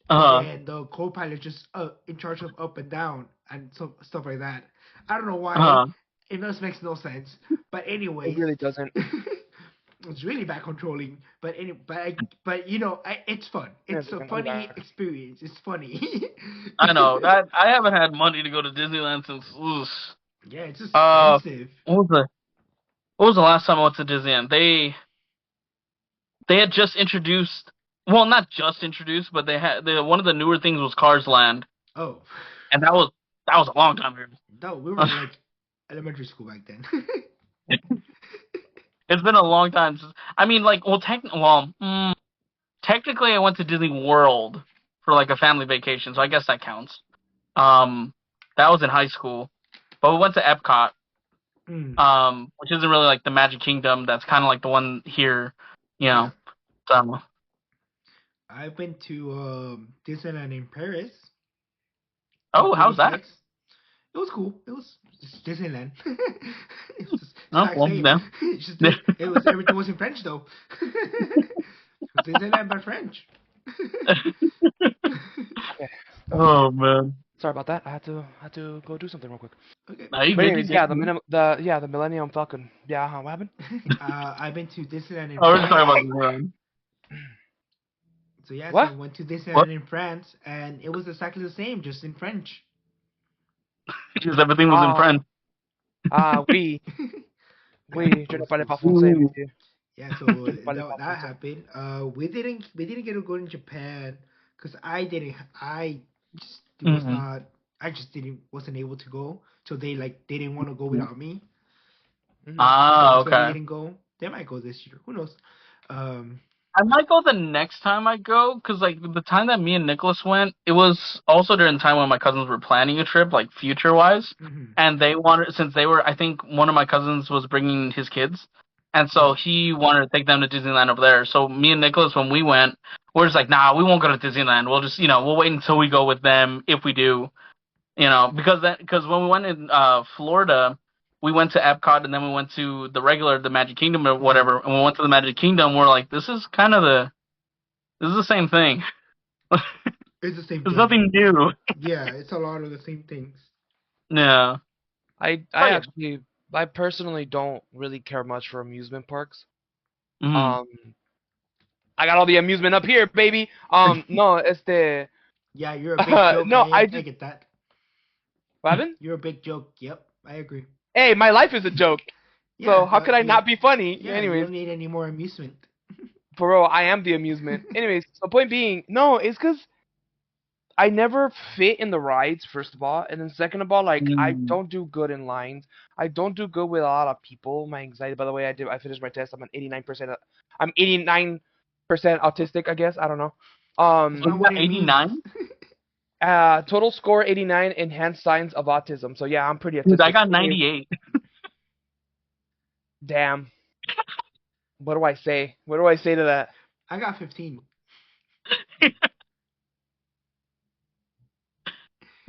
Uh-huh.
And then the co-pilot just in charge of up and down and stuff like that. I don't know why.
Uh-huh.
It just makes no sense. But
It
anyways,
really doesn't.
it's really bad controlling. But it's fun. It's a funny experience. It's funny.
I know that I haven't had money to go to Disneyland since. Oof.
Yeah, it's expensive.
What was the last time I went to Disneyland? They had just introduced, well, not just introduced, but one of the newer things was Cars Land,
Oh,
and that was a long time ago.
no, we were in, like elementary school back then.
It's been a long time since. I mean, like, technically, I went to Disney World for like a family vacation, so I guess that counts. That was in high school, but we went to Epcot, which isn't really like the Magic Kingdom. That's kind of like the one here,
Yeah.
So.
I've been to Disneyland in Paris.
Oh, how's that?
It was cool. It was just Disneyland. It was just
Oh,
like
well,
saying.
yeah.
It's just everything was in French though. Disneyland by French.
Oh man.
Sorry about that. I had to go do something real quick.
Okay.
Are you
But
good?
anyways, yeah, the Millennium Falcon. Yeah, what happened?
I've been to Disneyland in
Oh, we're just
France.
talking about this.
So yeah, so I
What?
went to
What?
Disneyland in France, and it was exactly the same, just in French.
Because everything was in
Ah,
French.
oui, oui, je ne parle pas français,
Ooh.
monsieur.
Yeah, so
Je ne parle pas
that
français.
happened. We didn't get to go to Japan because I just was
Mhm.
not I just didn't wasn't able to go. So they didn't want to go without me.
Mhm.
So
Ah,
that's why we
okay.
didn't go. They might go this year. Who knows? Um,
I might go the next time I go, because like the time that me and Nicholas went, it was also during the time when my cousins were planning a trip, like future wise,
mhm.
and they wanted, since they were, I think one of my cousins was bringing his kids, and so
Yeah.
he wanted to take them to Disneyland over there. So me and Nicholas, when we went, we're just like, nah, we won't go to Disneyland. We'll just, we'll wait until we go with them if we do, because when we went in Florida, we went to Epcot and then we went to the Magic Kingdom or
Yeah.
whatever, and we went to the Magic Kingdom. We're like, this is the same thing.
It's the same
There's
thing.
nothing new.
Yeah, it's a lot of the same things.
Yeah.
I
But yeah.
actually, I personally don't really care much for amusement parks.
Mm.
Um, I got all the amusement up here, baby. No,
Yeah, you're a big joke.
no, I
I
just,
get that.
what happened?
You're a big joke. Yep, I agree.
Hey, my life is a joke. So
Yeah,
how could I
you
not be funny?
yeah, you
Anyways,
don't need any more amusement.
for real, I am the amusement. Anyways, so point being, no, it's because I never fit in the rides, first of all, and then second of all, like I
Mm.
don't do good in lines. I don't do good with a lot of people. My anxiety, by the way, I finished my test. I'm an 89%. I'm 89% autistic, I guess. I don't know.
That's
Oh,
not
you
what
got
it means.
89?
Total score 89, enhanced signs of autism. So yeah, I'm pretty
Dude, I
autistic.
got
Anyways,
98.
damn. What do I say? What do I say to that?
I got 15.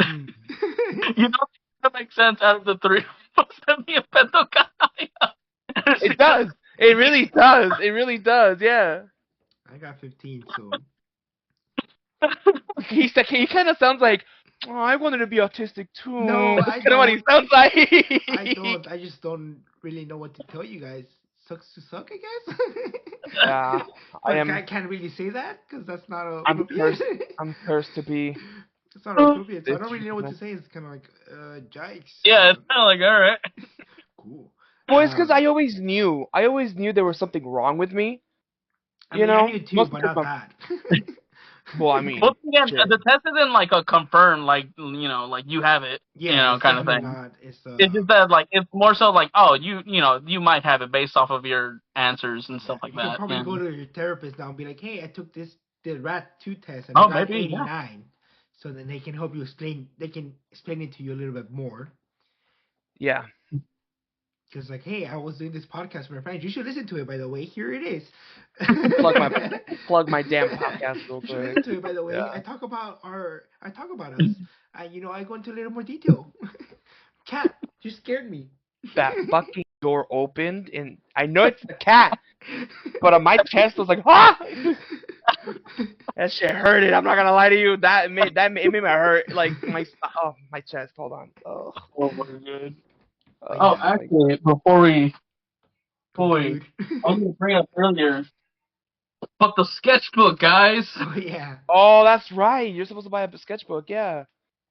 Hmm.
That makes sense out of the three of us that me and Beto got higher.
It does. It really does. It really does. Yeah.
I got 15, so
He kind of sounds like, oh, I wanted to be autistic too.
no,
That's
I
kind of what he
don't.
sounds like.
I don't. I just don't really know what to tell you guys. Sucks to suck, I guess.
Yeah, I
But I
am.
can't really say that because that's not
I'm
appropriate.
cursed. I'm cursed to be
It's not appropriate, so I
this
don't really know what to
human.
say. It's kind of like, yikes.
Yeah, it's kind of like, all right.
Cool.
Well, it's because I always knew. I always knew there was something wrong with me.
I
You
mean, I
know,
knew too,
mostly
but
because
not
my.
that.
Well, I mean,
Well, again,
shit.
the test isn't like a confirm, like, like you have it,
Yeah, it's
kind of
definitely
thing.
not. It's
It's just that, like, it's more so like, oh, you might have it based off of your answers and
yeah.
stuff like
You can
that.
probably
Yeah.
go to your therapist now and be like, "Hey, I took the rat 2 test and I
Oh,
got
maybe, yeah.
89." So then they can help you explain. They can explain it to you a little bit more.
Yeah.
Because like, hey, I was doing this podcast with my friends. You should listen to it, by the way. Here it is.
Plug my damn podcast real
You should
quick.
listen to it, by the way.
Yeah.
I talk about us. I go into a little more detail. Cat, you scared me.
That fucking door opened, and I know it's the cat, but on my chest was like, ah! That shit hurted. I'm not gonna lie to you. It made my hurt like my chest. Hold on. Oh,
Oh my god.
But
Oh,
yeah,
actually, before we,
conclude.
I was gonna bring up earlier, but the sketchbook, guys,
Oh yeah.
oh, that's right. You're supposed to buy a sketchbook. Yeah,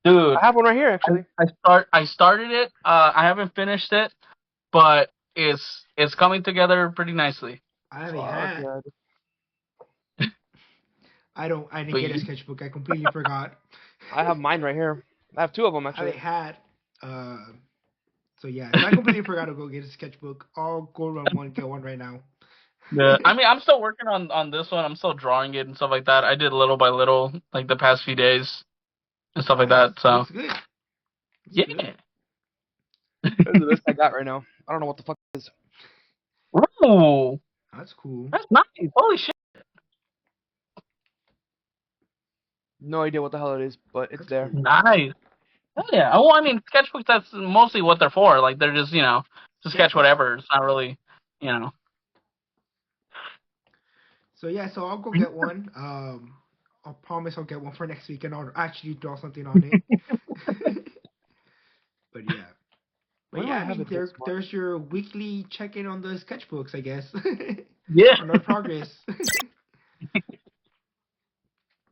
dude.
I have one right here actually.
I started it. I haven't finished it, but it's coming together pretty nicely.
I have a
Fuck
hat.
yeah.
I didn't
But
get a sketchbook. I completely forgot.
I have mine right here. I have two of them
I have a
actually.
hat. So yeah, so I completely forgot to go get a sketchbook. I'll go run one, get one right now.
Yeah, I mean, I'm still working on this one. I'm still drawing it and stuff like that. I did little by little, like the past few days and stuff like
Nice.
that. So
Looks good. Looks
yeah.
good.
This is the best I got right now. I don't know what the fuck it is.
Ooh,
That's cool.
that's nice. Holy shit.
No idea what the hell it is, but it's
That's
there.
cool.
Nice. Oh, yeah. Well, I mean, sketchbooks, that's mostly what they're for. Like, they're just, to sketch whatever. It's not really, you know.
So yeah, so I'll go get one. I'll promise I'll get one for next week, and I'll actually draw something on it. But yeah. But
Why do
yeah,
I
I
have
mean,
it this much?
there's your weekly check-in on the sketchbooks, I guess,
Yeah.
on our progress.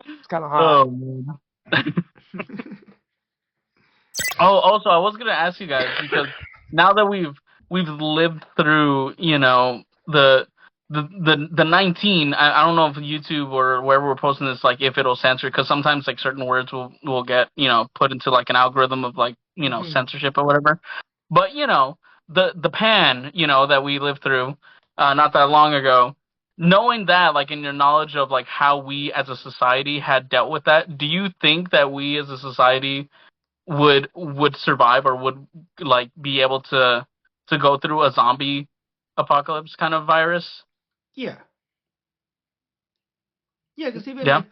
It's kind of hot.
Oh man. Oh, also, I was gonna ask you guys because now that we've lived through, the 19. I don't know if YouTube or wherever we're posting this, like if it'll censor, because sometimes like certain words will get put into like an algorithm of like
Mhm.
censorship or whatever. But the pan that we lived through, not that long ago. Knowing that, like in your knowledge of like how we as a society had dealt with that, do you think that we as a society would survive or would like be able to go through a zombie apocalypse kind of virus?
Yeah, yeah, because even
Yeah.
like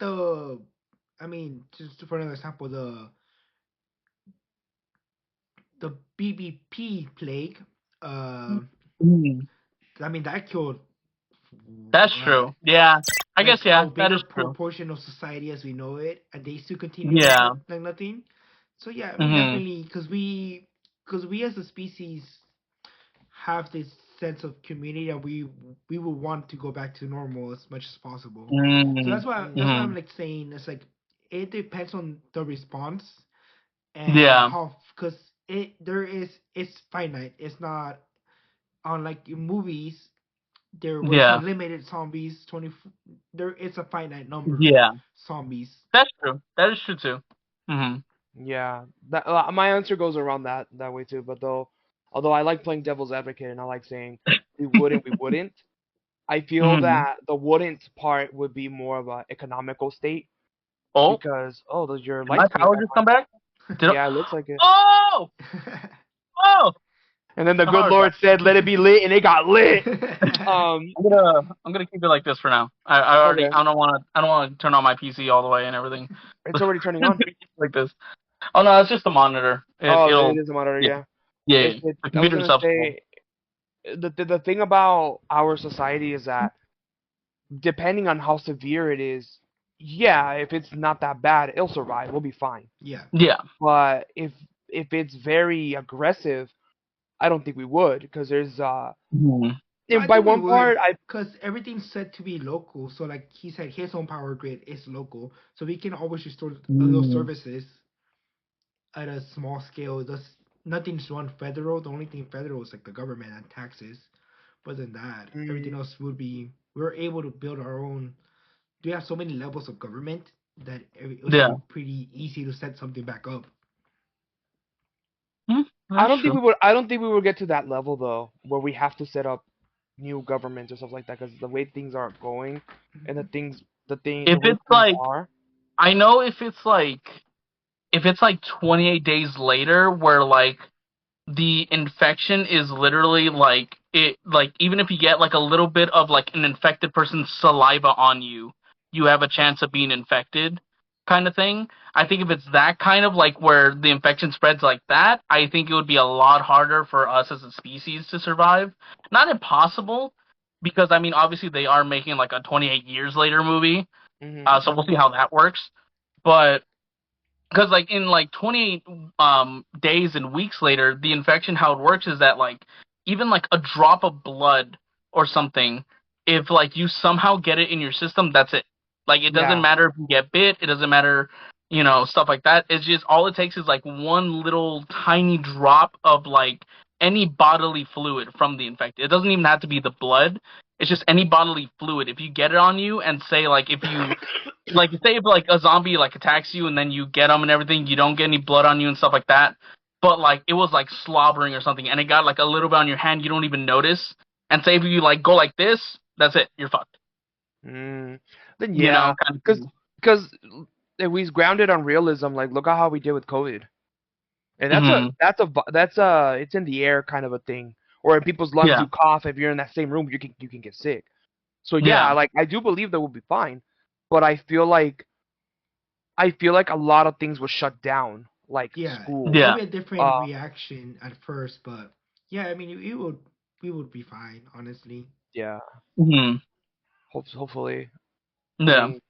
I mean, just for another example, the BBP plague, uh,
Mm.
I mean that killed
That's
uh,
true. Yeah. I
like
guess yeah,
a
that
bigger
is true.
proportion of society as we know it, and they still continue
Yeah.
like nothing. So yeah, I mean
Hmm.
definitely because we as a species have this sense of community, and we will want to go back to normal as much as possible. So
Mm.
that's why
Mm.
I'm
Hmm.
like saying it's like it depends on the response and
Yeah.
how, because it's finite. It's not unlike in movies there where it's
Yeah.
unlimited zombies. There it's a finite number of
Yeah.
zombies.
That's true. That is true too. Hmm.
Yeah, that my answer goes around that way too. But although I like playing devil's advocate and I like saying we wouldn't. I feel
Hmm.
that the wouldn't part would be more of a economical state
Oh,
because does your
did my
lights coming
power
back
just
on?
come back? Did
Yeah, it looks like it.
Oh! Oh!
And then the
The
good
power's back.
Lord said, "Let it be lit," and it got lit. Um.
I'm gonna keep it like this for now. I already
Okay,
I don't wanna turn on my PC all the way and everything.
it's already turning
I'm
on.
gonna keep it like this. Oh no, it's just the monitor.
Oh, it
It'll
is a monitor.
yeah
Yeah.
yeah. The
I was
computer
gonna
itself's cool.
say the thing about our society is that depending on how severe it is, yeah, if it's not that bad, it'll survive. We'll be fine.
Yeah.
Yeah.
But if it's very aggressive, I don't think we would because there's
Mhm.
No,
and
I
by
think we
one
would,
part I
because everything's said to be local. So, like he said, his own power grid is local, so we can always restore those
Mm.
services at a small scale. Nothing's run federal. The only thing federal is like the government and taxes. But than that, everything
mm,
else would be. We're able to build our own. We have so many levels of government that it should
Yeah.
be pretty easy to set something back up.
I
That's
don't think
true.
we would get to that level though where we have to set up new governments or stuff like that because the way things are going and
Mhm.
the
If
way
it's
things
like
are.
I know if it's like 28 days later where like the infection is literally like even if you get like a little bit of like an infected person's saliva on you, you have a chance of being infected kind of thing. I think if it's that kind of like where the infection spreads like that, I think it would be a lot harder for us as a species to survive. Not impossible, because I mean obviously they are making like a 28 years later movie.
Hmm.
So we'll see how that works. But because like in like 28 days and weeks later, the infection, how it works is that like even like a drop of blood or something, if like you somehow get it in your system, that's it. Like it doesn't
Yeah.
matter if you get bit, it doesn't matter, stuff like that. It's just all it takes is like one little tiny drop of like any bodily fluid from the infected. It doesn't even have to be the blood. It's just any bodily fluid. If you get it on you, and say like if you like say if like a zombie like attacks you and then you get them and everything, you don't get any blood on you and stuff like that. But like it was like slobbering or something, and it got like a little bit on your hand, you don't even notice. And say if you like go like this, that's it, you're fucked.
Mm. Then yeah,
Kind of
because
thing.
because if we grounded on realism, like look at how we did with COVID, and
Hmm.
that's a it's in the air kind of a thing. Or in people's lungs,
Yeah,
you cough. If you're in that same room, you can get sick. So yeah,
yeah,
like I do believe that we'll be fine, but I feel like a lot of things were shut down, like
Yeah,
school.
it'll
yeah.
be a different
Uh,
reaction at first, but yeah, I mean, it would we would be fine, honestly.
yeah.
Hmm.
Hopefully. I
Yeah.
mean,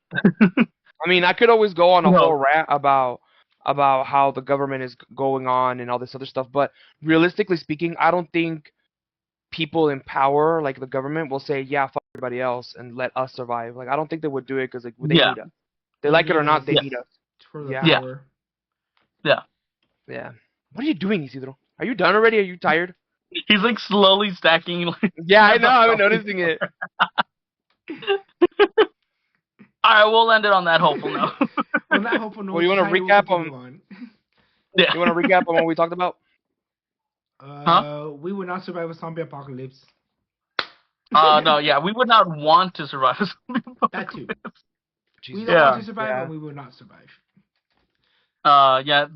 I mean, I could always go on a
No.
whole rant about how the government is going on and all this other stuff, but realistically speaking, I don't think people in power, like the government, will say, "Yeah, fuck everybody else and let us survive." Like, I don't think they would do it because like they
Yeah.
need us. They
They
like it or
need
not,
us
they
Yeah.
need us.
for the
Yeah,
Yeah.
power.
Yeah.
yeah. What are you doing, Isidro? Are you done already? Are you tired?
He's like slowly stacking. Like,
Yeah, I know. I've been noticing it.
all right, we'll end it on that hopeful note.
On that hopeful note,
Well, you want to
China will
recap
continue
on?
on.
Yeah.
You want to recap on what we talked about?
Huh?
We would not survive a zombie apocalypse.
No, yeah, we would not want to survive a zombie
That too.
apocalypse.
We
Jesus.
don't want
Yeah.
to survive,
Yeah.
and we will not survive.
Yeah,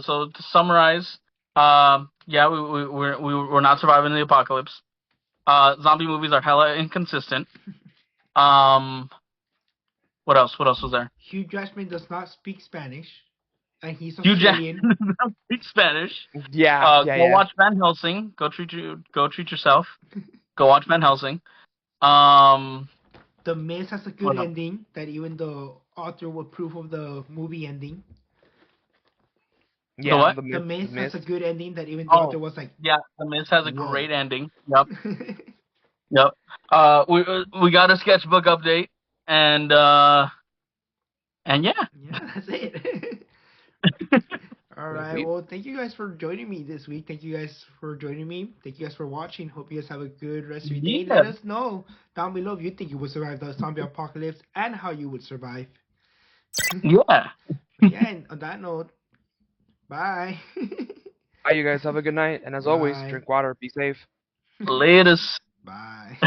so to summarize, yeah, we're not surviving the apocalypse. Zombie movies are hella inconsistent. What else? What else was there?
Hugh Jackman does not speak Spanish, and he's
Hugh
Australian.
Jackman does not speak Spanish.
Yeah.
Go watch Van Helsing. Go treat yourself. Go watch Van Helsing.
The Miz has a good
What else?
ending that even the author would approve of the movie ending.
Yeah.
what?
The
The Miz
Mist.
has a good ending that even the author was like,
Yeah, The Miz has a
whoa.
great ending. Yep. Yep. We got a sketchbook update, and yeah.
Yeah, that's it. All right.
Sweet.
Well, thank you guys for joining me this week. Thank you guys for joining me. Thank you guys for watching. Hope you guys have a good rest of your day.
Yeah.
Let us know down below if you think you would survive the zombie apocalypse and how you would survive.
Yeah.
Yeah, and on that note, bye.
Bye, you guys. Have a good night. And as always,
Bye.
drink water. Be safe.
Latest.
Bye.